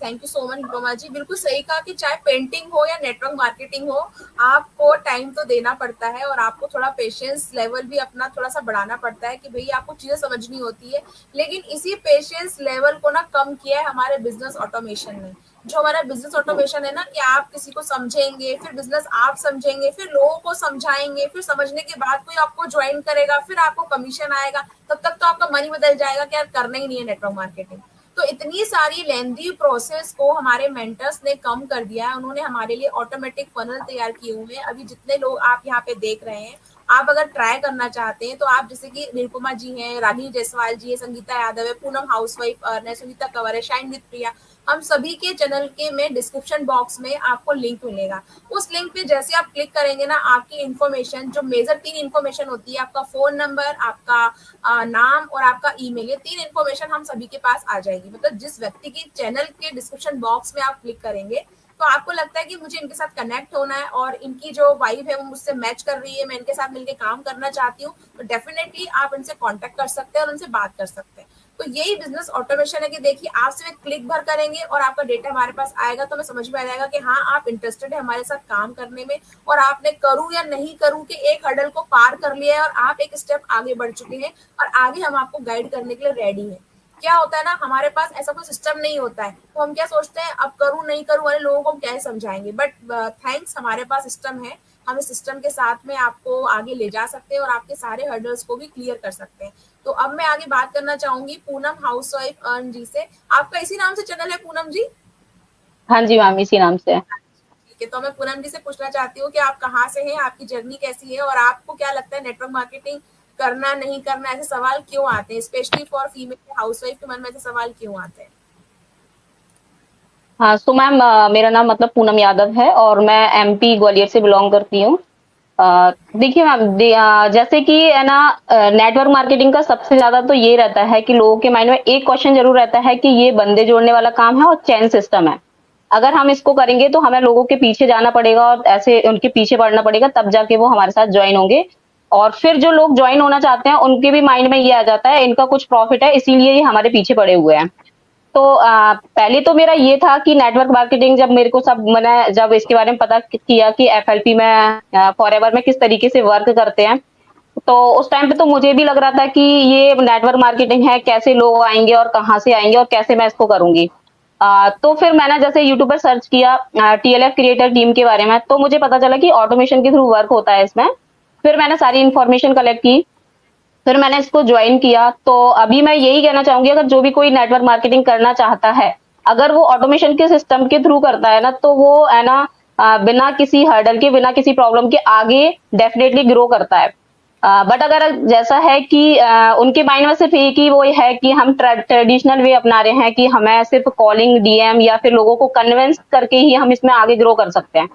Thank you so much Nirupama ji, बिल्कुल सही कहा कि चाहे पेंटिंग हो या नेटवर्क मार्केटिंग हो, आपको टाइम तो देना पड़ता है और आपको थोड़ा पेशेंस लेवल भी अपना थोड़ा सा बढ़ाना पड़ता है कि भाई आपको चीजें समझनी होती है। लेकिन इसी पेशेंस लेवल को ना कम किया है हमारे बिजनेस ऑटोमेशन ने। जो हमारा बिजनेस ऑटोमेशन है ना, कि आप किसी को समझेंगे, फिर बिजनेस आप समझेंगे, फिर लोगों को समझाएंगे, फिर समझने के बाद कोई आपको ज्वाइन करेगा, फिर आपको कमीशन आएगा, तब तक तो आपका मन ही बदल जाएगा कि यार करना ही नहीं है नेटवर्क मार्केटिंग। तो इतनी सारी लेंदी प्रोसेस को हमारे मेंटर्स ने कम कर दिया है। उन्होंने हमारे लिए ऑटोमेटिक फनल तैयार किए हुए हैं। अभी जितने लोग आप यहाँ पे देख रहे हैं, आप अगर ट्राई करना चाहते हैं तो आप, जैसे कि निरुपमा जी हैं, रागिनी जायसवाल जी है, संगीता यादव है, पूनम हाउसवाइफ अर्न है, सुनीता कंवर है, शाइन विद प्रिया, हम सभी के चैनल के में डिस्क्रिप्शन बॉक्स में आपको लिंक मिलेगा। उस लिंक पे जैसे आप क्लिक करेंगे ना, आपकी इन्फॉर्मेशन, जो मेजर 3 इन्फॉर्मेशन होती है, आपका फोन नंबर, आपका नाम और आपका ईमेल, ये 3 इन्फॉर्मेशन हम सभी के पास आ जाएगी। मतलब जिस व्यक्ति के चैनल के डिस्क्रिप्शन बॉक्स में आप क्लिक करेंगे तो आपको लगता है कि मुझे इनके साथ कनेक्ट होना है और इनकी जो वाइब है वो मुझसे मैच कर रही है, मैं इनके साथ मिलकर काम करना चाहती हूँ, तो डेफिनेटली आप इनसे कांटेक्ट कर सकते हैं और उनसे बात कर सकते हैं। तो यही बिजनेस ऑटोमेशन है कि देखिए, आप सिर्फ एक क्लिक भर करेंगे और आपका डेटा हमारे पास आएगा, तो हमें समझ में आ जाएगा कि हाँ, आप इंटरेस्टेड है हमारे साथ काम करने में, और आपने करूँ या नहीं करूँ के एक हर्डल को पार कर लिया है और आप एक स्टेप आगे बढ़ चुके हैं और आगे हम आपको गाइड करने के लिए रेडी है। क्या होता है ना, हमारे पास ऐसा कोई सिस्टम नहीं होता है, तो हम क्या सोचते हैं, अब करूँ नहीं करूँ वाले लोगों को हम क्या समझाएंगे। बट थैंक्स, हमारे पास सिस्टम है, हम इस सिस्टम के साथ में आपको आगे ले जा सकते हैं और आपके सारे हर्डल्स को भी क्लियर कर सकते हैं। तो अब मैं आगे बात करना चाहूंगी पूनम हाउसवाइफ अर्न जी से। आपका इसी नाम से चैनल है पूनम जी? हाँ जी मैम, इसी नाम से है। ठीक है, तो मैं पूनम जी से पूछना चाहती हूँ कि आप कहाँ से हैं, आपकी जर्नी कैसी है और आपको क्या लगता है नेटवर्क मार्केटिंग करना नहीं करना, ऐसे सवाल क्यों आते हैं, स्पेशली फॉर फीमेल हाउसवाइफ के मन में ऐसे सवाल क्यों आते हैं? हाँ, तो मैम मेरा नाम मतलब पूनम यादव है और मैं एमपी ग्वालियर से बिलोंग करती हूँ। देखिए मैम, जैसे कि है ना, नेटवर्क मार्केटिंग का सबसे ज्यादा तो ये रहता है कि लोगों के माइंड में एक क्वेश्चन जरूर रहता है कि ये बंदे जोड़ने वाला काम है और चेन सिस्टम है। अगर हम इसको करेंगे तो हमें लोगों के पीछे जाना पड़ेगा और ऐसे उनके पीछे पड़ना पड़ेगा, तब जाके वो हमारे साथ ज्वाइन होंगे। और फिर जो लोग ज्वाइन होना चाहते हैं उनके भी माइंड में ये आ जाता है इनका कुछ प्रॉफिट है, इसीलिए ये हमारे पीछे पड़े हुए हैं। तो पहले तो मेरा ये था कि नेटवर्क मार्केटिंग, जब मेरे को सब मैंने जब इसके बारे में पता किया कि एफएलपी में फॉरएवर में किस तरीके से वर्क करते हैं, तो उस टाइम पे तो मुझे भी लग रहा था कि ये नेटवर्क मार्केटिंग है, कैसे लोग आएंगे और कहाँ से आएंगे और कैसे मैं इसको करूंगी। तो फिर मैंने जैसे यूट्यूब पर सर्च किया टीएलएफ क्रिएटर टीम के बारे में, तो मुझे पता चला कि ऑटोमेशन के थ्रू वर्क होता है इसमें। फिर मैंने सारी इन्फॉर्मेशन कलेक्ट की, फिर मैंने इसको ज्वाइन किया। तो अभी मैं यही कहना चाहूंगी, अगर जो भी कोई नेटवर्क मार्केटिंग करना चाहता है, अगर वो ऑटोमेशन के सिस्टम के थ्रू करता है ना, तो वो है ना बिना किसी हर्डल के, बिना किसी प्रॉब्लम के आगे डेफिनेटली ग्रो करता है। बट अगर जैसा है कि उनके माइंड में सिर्फ एक ही वो है कि हम ट्रेडिशनल वे अपना रहे हैं कि हमें सिर्फ कॉलिंग, डीएम या फिर लोगों को कन्विंस करके ही हम इसमें आगे ग्रो कर सकते हैं,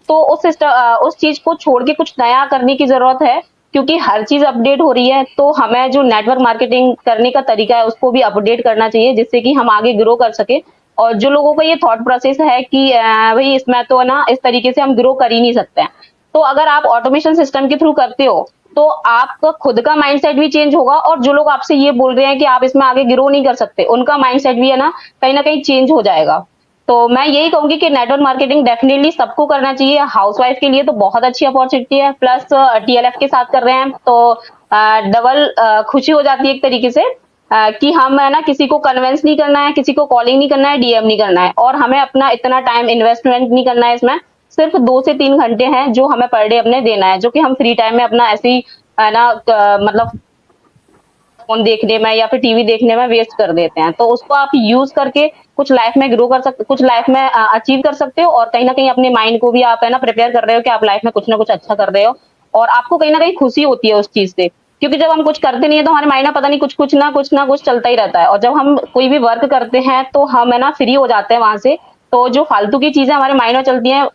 तो उस चीज को छोड़ के कुछ नया करने की जरूरत है, क्योंकि हर चीज अपडेट हो रही है। तो हमें जो नेटवर्क मार्केटिंग करने का तरीका है उसको भी अपडेट करना चाहिए, जिससे कि हम आगे ग्रो कर सके। और जो लोगों का ये थॉट प्रोसेस है कि भाई इसमें तो ना इस तरीके से हम ग्रो कर ही नहीं सकते हैं, तो अगर आप ऑटोमेशन सिस्टम के थ्रू करते हो तो आपका खुद का माइंडसेट भी चेंज होगा, और जो लोग आपसे ये बोल रहे हैं कि आप इसमें आगे ग्रो नहीं कर सकते, उनका माइंडसेट भी है ना कहीं चेंज हो जाएगा। तो मैं यही कहूंगी कि नेटवर्क मार्केटिंग डेफिनेटली सबको करना चाहिए। हाउसवाइफ के लिए तो बहुत अच्छी अपॉर्चुनिटी है, प्लस टीएलएफ के साथ कर रहे हैं तो डबल खुशी हो जाती है एक तरीके से, कि हम है ना किसी को कन्विंस नहीं करना है, किसी को कॉलिंग नहीं करना है, डीएम नहीं करना है, और हमें अपना इतना टाइम इन्वेस्टमेंट नहीं करना है इसमें। सिर्फ 2 से 3 घंटे हैं जो हमें पर डे अपने देना है, जो कि हम फ्री टाइम में अपना ऐसे ही है ना मतलब फोन देखने में या फिर टीवी देखने में वेस्ट कर देते हैं। तो उसको आप यूज करके कुछ लाइफ में ग्रो कर सकते, कुछ लाइफ में अचीव कर सकते हो, और कहीं ना कहीं अपने माइंड को भी आप है ना प्रिपेयर कर रहे हो कि आप लाइफ में कुछ ना कुछ अच्छा कर रहे हो, और आपको कहीं ना कहीं खुशी होती है उस चीज से। क्योंकि जब हम कुछ करते नहीं है तो हमारे माइंड में पता नहीं कुछ ना कुछ चलता ही रहता है, और जब हम कोई भी वर्क करते हैं तो हम है ना फ्री हो जाते हैं वहां से। तो जो फालतू की चीजें हमारे माइंड में चलती हैं,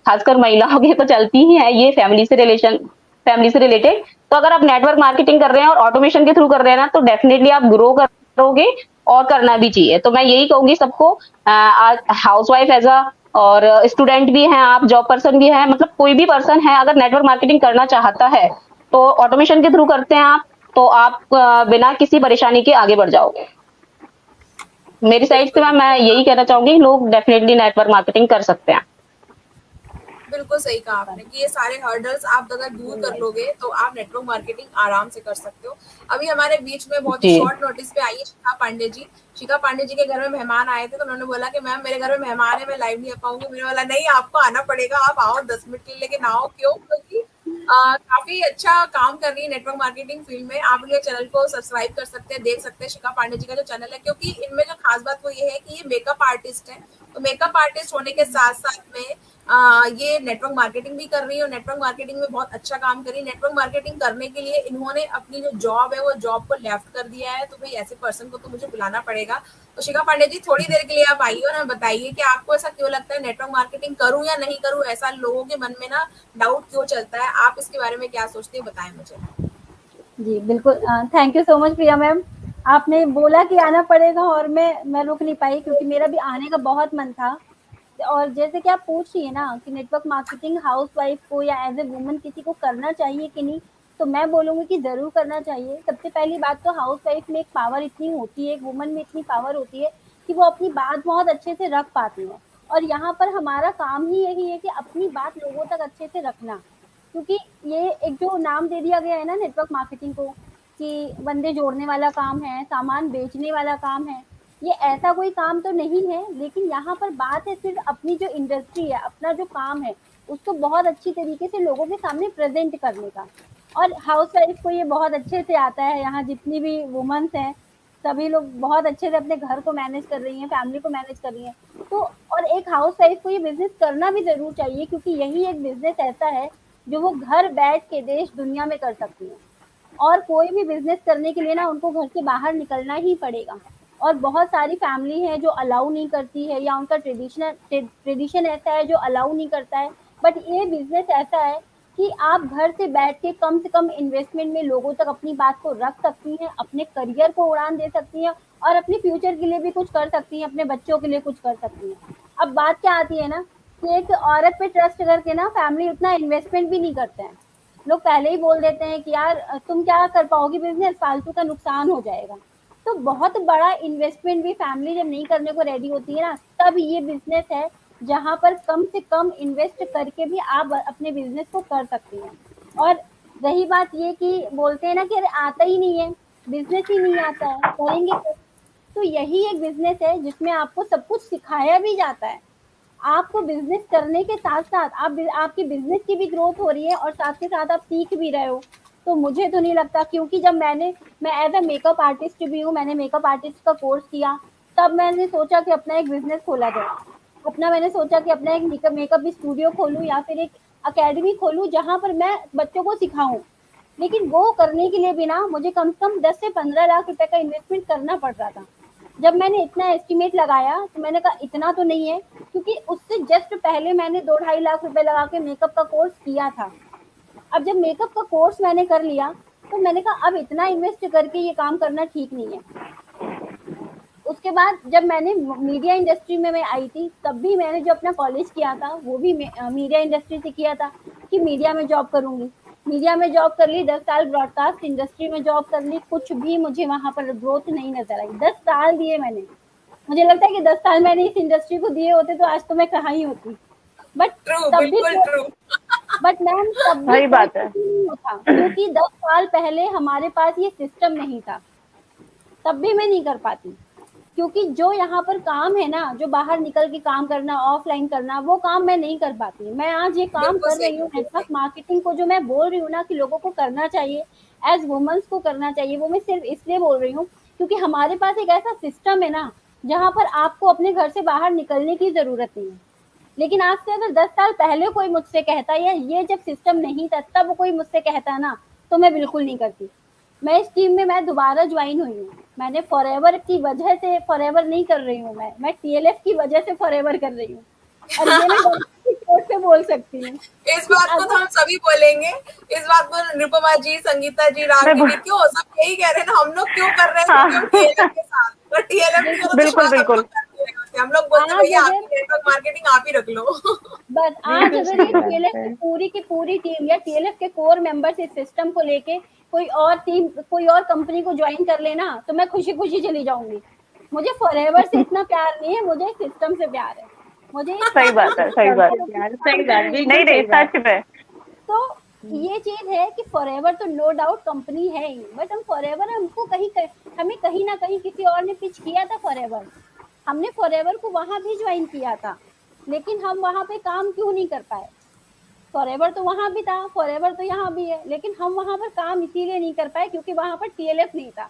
खासकर महिलाओं की तो चलती ही है, ये फैमिली से रिलेटेड। तो अगर आप नेटवर्क मार्केटिंग कर रहे हैं और ऑटोमेशन के थ्रू कर रहे हैं ना, तो डेफिनेटली आप ग्रो करोगे, और करना भी चाहिए। तो मैं यही कहूंगी सबको, हाउसवाइफ एज अ, और स्टूडेंट भी हैं आप, जॉब पर्सन भी है, मतलब कोई भी पर्सन है अगर नेटवर्क मार्केटिंग करना चाहता है तो ऑटोमेशन के थ्रू करते हैं आप, तो आप बिना किसी परेशानी के आगे बढ़ जाओगे। मेरी साइड से मैं यही कहना चाहूंगी, लोग डेफिनेटली नेटवर्क मार्केटिंग कर सकते हैं। बिल्कुल सही कहा आपने कि ये सारे हर्डल्स आप अगर दूर कर लोगे तो आप नेटवर्क मार्केटिंग आराम से कर सकते हो। अभी हमारे बीच में बहुत ही शॉर्ट नोटिस पे आई है शिखा पांडे जी। शिखा पांडे जी के घर में मेहमान आए थे, तो उन्होंने बोला कि मैम मेरे घर में मेहमान है, मैं लाइव नहीं आ पाऊंगी। मैंने बोला नहीं, आपको आना पड़ेगा, आप आओ 10 मिनट के लिए, लेकिन आओ क्यों, क्योंकि काफी अच्छा काम कर रही है नेटवर्क मार्केटिंग फील्ड में। आप ये चैनल को सब्सक्राइब कर सकते हैं, देख सकते हैं शिखा पांडे जी का जो चैनल है, क्योंकि इनमें जो खास बात वो ये है कि ये मेकअप आर्टिस्ट है। तो मेकअप आर्टिस्ट होने के साथ साथ में ये नेटवर्क मार्केटिंग भी कर रही है, और नेटवर्क मार्केटिंग में बहुत अच्छा काम कर रही है। नेटवर्क मार्केटिंग करने के लिए इन्होंने अपनी जो जॉब है वो जॉब को लेफ्ट कर दिया है। तो भाई ऐसे पर्सन को तो मुझे बुलाना पड़ेगा। तो शिखा पांडे जी, थोड़ी देर के लिए आप आइए और हमें बताइए कि आपको ऐसा क्यों लगता है नेटवर्क मार्केटिंग करूं या नहीं करूं, ऐसा लोगों के मन में ना डाउट क्यों चलता है, आप इसके बारे में क्या सोचते हैं, बताएं मुझे। जी बिल्कुल, thank you so much Priya ma'am. आपने बोला कि आना पड़ेगा और मैं रुक नहीं पाई, क्योंकि मेरा भी आने का बहुत मन था। और जैसे कि आप पूछ रही है ना कि नेटवर्क मार्केटिंग हाउसवाइफ को या एज ए वुमन किसी को करना चाहिए कि नहीं, तो मैं बोलूँगी कि ज़रूर करना चाहिए। सबसे पहली बात तो हाउसवाइफ में एक पावर इतनी होती है, एक वुमन में इतनी पावर होती है कि वो अपनी बात बहुत अच्छे से रख पाती है। और यहाँ पर हमारा काम ही यही है कि अपनी बात लोगों तक अच्छे से रखना, क्योंकि ये एक जो नाम दे दिया गया है ना नेटवर्क मार्केटिंग को, कि बंदे जोड़ने वाला काम है, सामान बेचने वाला काम है, ये ऐसा कोई काम तो नहीं है। लेकिन यहाँ पर बात है सिर्फ अपनी जो इंडस्ट्री है, अपना जो काम है, उसको बहुत अच्छी तरीके से लोगों के सामने प्रेजेंट करने का। और हाउस वाइफ को ये बहुत अच्छे से आता है। यहाँ जितनी भी वुमेन्स हैं सभी लोग बहुत अच्छे से अपने घर को मैनेज कर रही हैं, फैमिली को मैनेज कर रही हैं। तो और एक हाउस वाइफ को ये बिजनेस करना भी जरूर चाहिए, क्योंकि यही एक बिजनेस ऐसा है जो वो घर बैठ के देश दुनिया में कर सकती है। और कोई भी बिजनेस करने के लिए ना उनको घर से बाहर निकलना ही पड़ेगा। और बहुत सारी फैमिली है जो अलाउ नहीं करती है, या उनका ट्रेडिशन ऐसा है जो अलाउ नहीं करता है। बट ये बिजनेस ऐसा है कि आप घर से बैठ के कम इन्वेस्टमेंट में लोगों तक अपनी बात को रख सकती हैं, अपने करियर को उड़ान दे सकती हैं, और अपने फ्यूचर के लिए भी कुछ कर सकती हैं, अपने बच्चों के लिए कुछ कर सकती हैं। अब बात क्या आती है ना कि एक औरत पे ट्रस्ट करके ना फैमिली उतना इन्वेस्टमेंट भी नहीं करते हैं। लोग पहले ही बोल देते हैं कि यार तुम क्या कर पाओगी बिजनेस, फालतू का नुकसान हो जाएगा। तो बहुत बड़ा इन्वेस्टमेंट भी फैमिली जब नहीं करने को रेडी होती है ना, तब ये बिजनेस है जहाँ पर कम से कम इन्वेस्ट करके भी आप अपने बिजनेस को कर सकती हैं। और रही बात ये कि बोलते हैं ना कि अरे आता ही नहीं है, बिजनेस ही नहीं आता है, करेंगे कैसे? तो यही एक बिजनेस है जिसमें आपको सब कुछ सिखाया भी जाता है। आपको बिजनेस करने के साथ साथ आपकी बिजनेस की भी ग्रोथ हो रही है, और साथ के साथ आप सीख भी रहे हो। तो मुझे तो नहीं लगता, क्योंकि जब मैं एज अ मेकअप आर्टिस्ट भी हूँ, मैंने मेकअप आर्टिस्ट का कोर्स किया, तब मैंने सोचा कि अपना एक बिजनेस खोला जाए। मैंने सोचा कि अपना एक मेकअप स्टूडियो खोलूँ, या फिर एक अकेडमी खोलूँ जहाँ पर मैं बच्चों को सिखाऊं। लेकिन वो करने के लिए भी ना मुझे कम से कम 10 से 15 लाख रुपए का इन्वेस्टमेंट करना पड़ रहा था। जब मैंने इतना एस्टिमेट लगाया तो मैंने कहा इतना तो नहीं है, क्योंकि उससे जस्ट पहले मैंने 2-2.5 लाख रुपए लगा के मेकअप का कोर्स किया था। अब जब मेकअप का कोर्स मैंने कर लिया तो मैंने कहा अब इतना इन्वेस्ट करके ये काम करना ठीक नहीं है। उसके बाद जब मैंने मीडिया इंडस्ट्री में मैं आई थी, तब भी मैंने जो अपना कॉलेज किया था वो भी मीडिया इंडस्ट्री से किया था कि मीडिया में जॉब करूंगी। मीडिया में जॉब कर ली, 10 साल ब्रॉडकास्ट इंडस्ट्री में जॉब कर ली, कुछ भी मुझे वहां पर ग्रोथ नहीं नजर आई। 10 साल दिए मैंने, मुझे लगता है कि 10 साल मैंने इस इंडस्ट्री को दिए होते तो आज तो मैं कहाँ ही होती। बट तब भी ट्रू। बट मैम तब भी वही बात है, नहीं होता, क्योंकि 10 साल पहले हमारे पास ये सिस्टम नहीं था, तब भी मैं नहीं कर पाती। क्योंकि जो यहाँ पर काम है ना, जो बाहर निकल के काम करना, ऑफलाइन करना, वो काम मैं नहीं कर पाती। मैं आज ये काम कर रही हूँ, नेटवर्क मार्केटिंग को जो मैं बोल रही हूँ ना कि लोगों को करना चाहिए, एज वुमेन्स को करना चाहिए, वो मैं सिर्फ इसलिए बोल रही हूँ क्योंकि हमारे पास एक ऐसा सिस्टम है ना जहाँ पर आपको अपने घर से बाहर निकलने की जरूरत नहीं है। लेकिन आज से अगर 10 साल पहले कोई मुझसे कहता, या ये जब सिस्टम नहीं था तब कोई मुझसे कहता ना, तो मैं बिल्कुल नहीं करती। मैं इस टीम में मैं दोबारा ज्वाइन हुई हूँ। मैंने फॉरएवर की वजह से फॉरएवर नहीं कर रही हूँ, मैं टीएलएफ की वजह से फॉरएवर कर रही हूँ, और ये मैं कोर्ट पे बोल सकती हूँ। इस बात को तो हम सभी बोलेंगे, इस बात को निरुपमा जी, संगीता जी, रागिनी जी, क्यों सब यही कह रहे हैं ना, हम लोग क्यों कर रहे हैं, क्योंकि हम टीएलएफ के साथ, और टीएलएफ की बिल्कुल बिल्कुल हम लोग बोलते हैं भैया आपकी नेटवर्क मार्केटिंग आप ही रख लो। बस आज अगर ये टीएलएफ की पूरी टीम या टीएलएफ के कोर मेंबर्स इस सिस्टम को लेके कोई और टीम, कोई और कंपनी को ज्वाइन कर लेना, तो मैं खुशी खुशी चली जाऊंगी। मुझे फॉरएवर से इतना प्यार नहीं है, मुझे सिस्टम से प्यार है। मुझे सही बात है, सही बात नहीं सच में। तो ये चीज है कि फॉरएवर तो नो डाउट कंपनी है ही, बट हम फॉरएवर, हमको हमें कहीं ना कहीं किसी और ने पिच किया था फॉरएवर, हमने फॉरएवर को वहां भी ज्वाइन किया था, लेकिन हम वहां पे काम क्यों नहीं कर पाए। फॉरएवर तो वहां भी था, फॉरएवर तो यहाँ भी है, लेकिन हम वहां पर काम इसीलिए नहीं कर पाए क्योंकि वहां पर टीएलएफ नहीं था,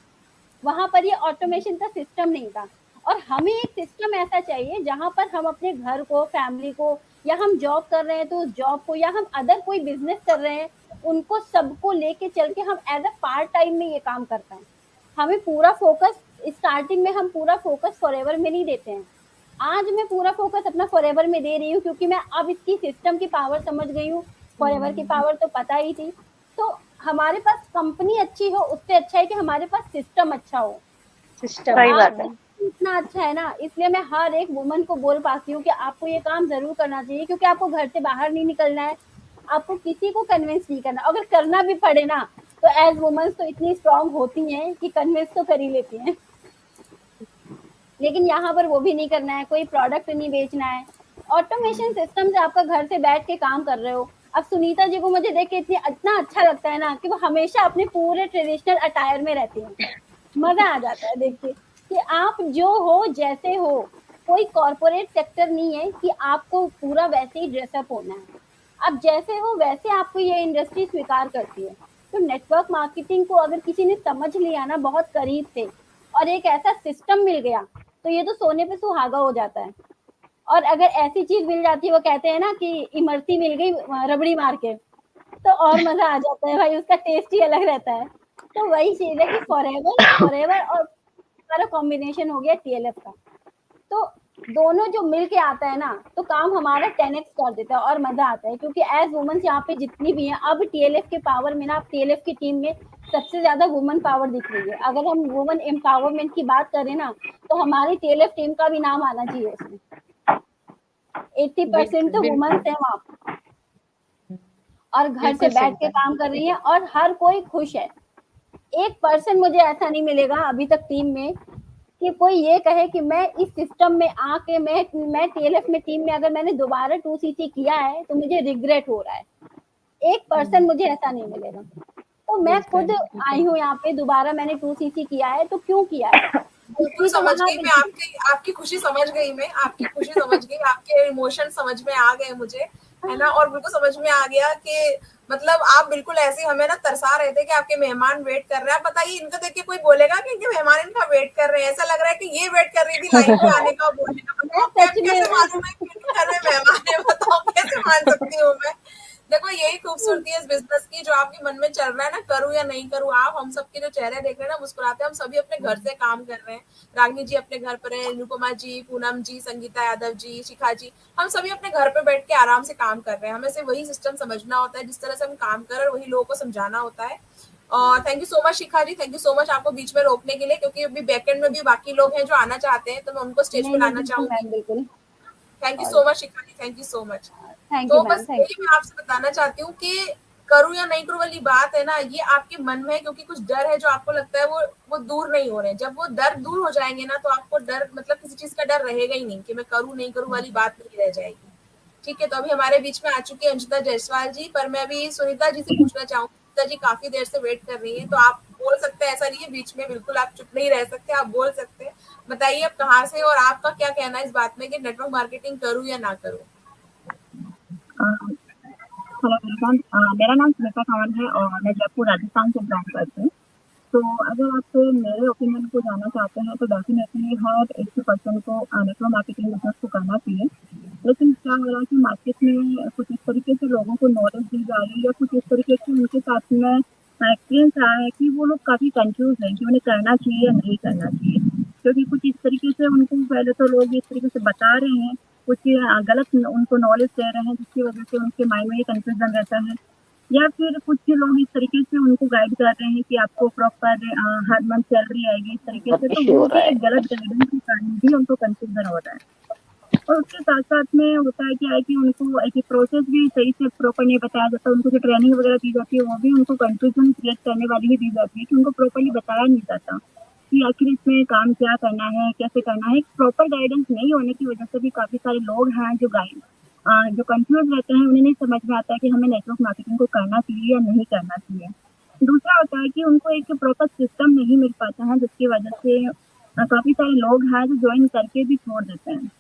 वहां पर ये ऑटोमेशन का सिस्टम नहीं था। और हमें एक सिस्टम ऐसा चाहिए जहां पर हम अपने घर को, फैमिली को, या हम जॉब कर रहे हैं तो उस जॉब को, या हम अदर कोई बिजनेस कर रहे हैं उनको, सबको लेके चल के हम एज अ पार्ट टाइम में ये काम करते हैं। हमें पूरा फोकस, स्टार्टिंग में हम पूरा फोकस फॉरएवर में नहीं देते हैं। आज मैं पूरा फोकस अपना फॉरएवर में दे रही हूँ क्योंकि मैं अब इसकी सिस्टम की पावर समझ गई हूँ। फॉरएवर की पावर तो पता ही थी। तो हमारे पास कंपनी अच्छी हो, उससे अच्छा है कि हमारे पास सिस्टम अच्छा हो। सिस्टम सही बात है, इतना अच्छा है ना, इसलिए मैं हर एक वुमन को बोल पाती हूँ कि आपको ये काम जरूर करना चाहिए, क्योंकि आपको घर से बाहर नहीं निकलना है, आपको किसी को कन्विंस नहीं करना। अगर करना भी पड़े ना, तो एज वुमेन्स तो इतनी स्ट्रांग होती हैं कि कन्विंस तो कर ही लेती हैं। लेकिन यहाँ पर वो भी नहीं करना है, कोई प्रोडक्ट नहीं बेचना है। ऑटोमेशन सिस्टम से आपका घर से बैठ के काम कर रहे हो। अब सुनीता जी को मुझे देख के इतना अच्छा लगता है ना कि वो हमेशा अपने पूरे ट्रेडिशनल अटायर में रहती हैं। मजा आ जाता है देख के कि आप जो हो, जैसे हो, कोई कॉर्पोरेट सेक्टर नहीं है कि आपको पूरा वैसे ही ड्रेसअप होना है। आप जैसे हो वैसे आपको ये इंडस्ट्री स्वीकार करती है। तो नेटवर्क मार्केटिंग को अगर किसी ने समझ लिया ना बहुत करीब से, और एक ऐसा सिस्टम मिल गया, तो ये तो सोने पे सुहागा हो जाता है। और अगर ऐसी चीज मिल जाती है, वो कहते हैं ना कि इमरती मिल गई रबड़ी मार के, तो और मजा आ जाता है भाई, उसका टेस्ट ही अलग रहता है। तो वही चीज है कि फॉरएवर और हमारा कॉम्बिनेशन हो गया टीएलएफ का। तो दोनों जो मिल के आता है ना, तो काम हमारा 10x कर देता है और मजा आता है। क्योंकि एज वुमेन्स यहाँ पे जितनी भी हैं, अब टीएलएफ के पावर में ना, अब टीएलएफ की टीम में सबसे ज्यादा वुमन पावर दिख रही है। अगर हम वुमन एम्पावरमेंट की बात करें ना, तो हमारी टीएलएफ टीम का भी नाम आना चाहिए उसमें। 80% तो वुमेन्स है वहाँ पर, और घर से बैठ के काम कर रही है, और हर कोई खुश है। 1% मुझे ऐसा नहीं मिलेगा अभी तक टीम में कि कोई ये कहे कि मैं इस सिस्टम में आके, मैं टीएलएफ में टीम में अगर मैंने दोबारा 2cc किया है तो मुझे रिग्रेट हो रहा है। 1% मुझे ऐसा नहीं मिलेगा। तो मैं खुद आई हूँ यहाँ पे, दोबारा मैंने 2cc किया है, तो क्यों किया है? बिल्कुल समझ गई मैं, आपकी खुशी समझ गई मैं, आपकी खुशी समझ गई, आपके इमोशन समझ में आ गए मुझे, है ना। और बिल्कुल समझ में आ गया कि मतलब आप बिल्कुल ऐसे हमें ना तरसा रहे थे कि आपके मेहमान वेट कर रहे हैं। बताइए, इनको देख के कोई बोलेगा कि इनके मेहमान इनका वेट कर रहे हैं? ऐसा लग रहा है कि ये वेट कर रही थी लाइन पे आने का, बोलने का। कैसे मालूम है कि इनके घर में मेहमान है? बताओ कैसे मान सकती हूँ मैं? देखो, यही खूबसूरती है इस बिजनेस की, जो आपके मन में चल रहा है ना, करूँ या नहीं करूँ। आप हम सबके जो चेहरे देख रहे हैं ना, मुस्कुराते हैं, हम सभी अपने घर से काम कर रहे हैं। रागिनी जी अपने घर पर है, निरुपमा जी, पूनम जी, संगीता यादव जी, शिखा जी, हम सभी अपने घर पे बैठ के आराम से काम कर रहे हैं। हमें सिर्फ वही सिस्टम समझना होता है, जिस तरह से हम काम कर रहे हैं वही लोगों को समझाना होता है। और thank you so much Shikha ji, thank you so much आपको बीच में रोकने के लिए, क्योंकि अभी बैकएंड में भी बाकी लोग हैं जो आना चाहते हैं, तो मैं उनको स्टेज पे लाना चाहूंगी। बिल्कुल, thank you so much Shikha ji, thank you so much. तो बस यही मैं आपसे बताना चाहती हूँ कि करूँ या नहीं करूँ वाली बात है ना, ये आपके मन में है क्योंकि कुछ डर है जो आपको लगता है वो दूर नहीं हो रहे हैं। जब वो डर दूर हो जाएंगे ना तो आपको डर मतलब किसी चीज का डर रहेगा ही नहीं कि मैं करूँ नहीं करूँ वाली बात नहीं रह जाएगी। ठीक है, तो अभी हमारे बीच में आ चुकी है अंशिता जायसवाल जी, पर मैं अभी सुनीता जी से पूछना चाहूंगी। सुनीता जी काफी देर से वेट कर रही है, तो आप बोल सकते हैं, ऐसा नहीं है बीच में बिल्कुल आप चुप नहीं रह सकते, आप बोल सकते हैं। बताइए आप कहाँ से और आपका क्या कहना है इस बात में कि नेटवर्क मार्केटिंग करूँ या ना करूँ? हेलो एवरीवन, मेरा नाम सुनीता कंवर है और मैं जयपुर राजस्थान से बिलोंग करती हूँ। तो अगर आप मेरे ओपिनियन को जानना चाहते हैं तो डेफिनेटली हर एक पर्सन को नेटवर्क मार्केटिंग बिजनेस को करना चाहिए। लेकिन क्या हो रहा है कि मार्केट में कुछ इस तरीके से लोगों को नॉलेज दी जा रही है या कुछ इस तरीके से उनके साथ में एक्सपीरियंस रहा है कि वो लोग काफ़ी कंफ्यूज हैं कि उन्हें करना चाहिए या नहीं करना चाहिए, क्योंकि कुछ इस तरीके से उनको पहले तो लोग इस तरीके से बता रहे हैं, कुछ गलत उनको नॉलेज दे रहे हैं जिसकी वजह से उनके माइंड में ये कंफ्यूजन रहता है, या फिर कुछ लोग इस तरीके से उनको गाइड कर रहे हैं कि आपको प्रॉपर हर मंथ सैलरी आएगी इस तरीके से, तो वो भी गलत गाइडेंस के कारण भी उनको कंफ्यूजन हो रहा है। और उसके साथ साथ में होता है क्या है कि उनको एक प्रोसेस भी सही से प्रॉपर नहीं बताया जाता, उनको जो ट्रेनिंग वगैरह दी जाती है वो भी उनको कंफ्यूजन क्रिएट करने वाली ही दी जाती है कि उनको प्रॉपरली बताया नहीं जाता कि आखिर इसमें काम क्या करना है, कैसे करना है। प्रॉपर गाइडेंस नहीं होने की वजह से भी काफ़ी सारे लोग हैं जो कंफ्यूज रहते हैं, उन्हें नहीं समझ में आता है कि हमें नेटवर्क मार्केटिंग को करना चाहिए या नहीं करना चाहिए। दूसरा होता है कि उनको एक प्रॉपर सिस्टम नहीं मिल पाता है, जिसकी वजह से काफ़ी सारे लोग हैं जो ज्वाइन करके भी छोड़ देते हैं,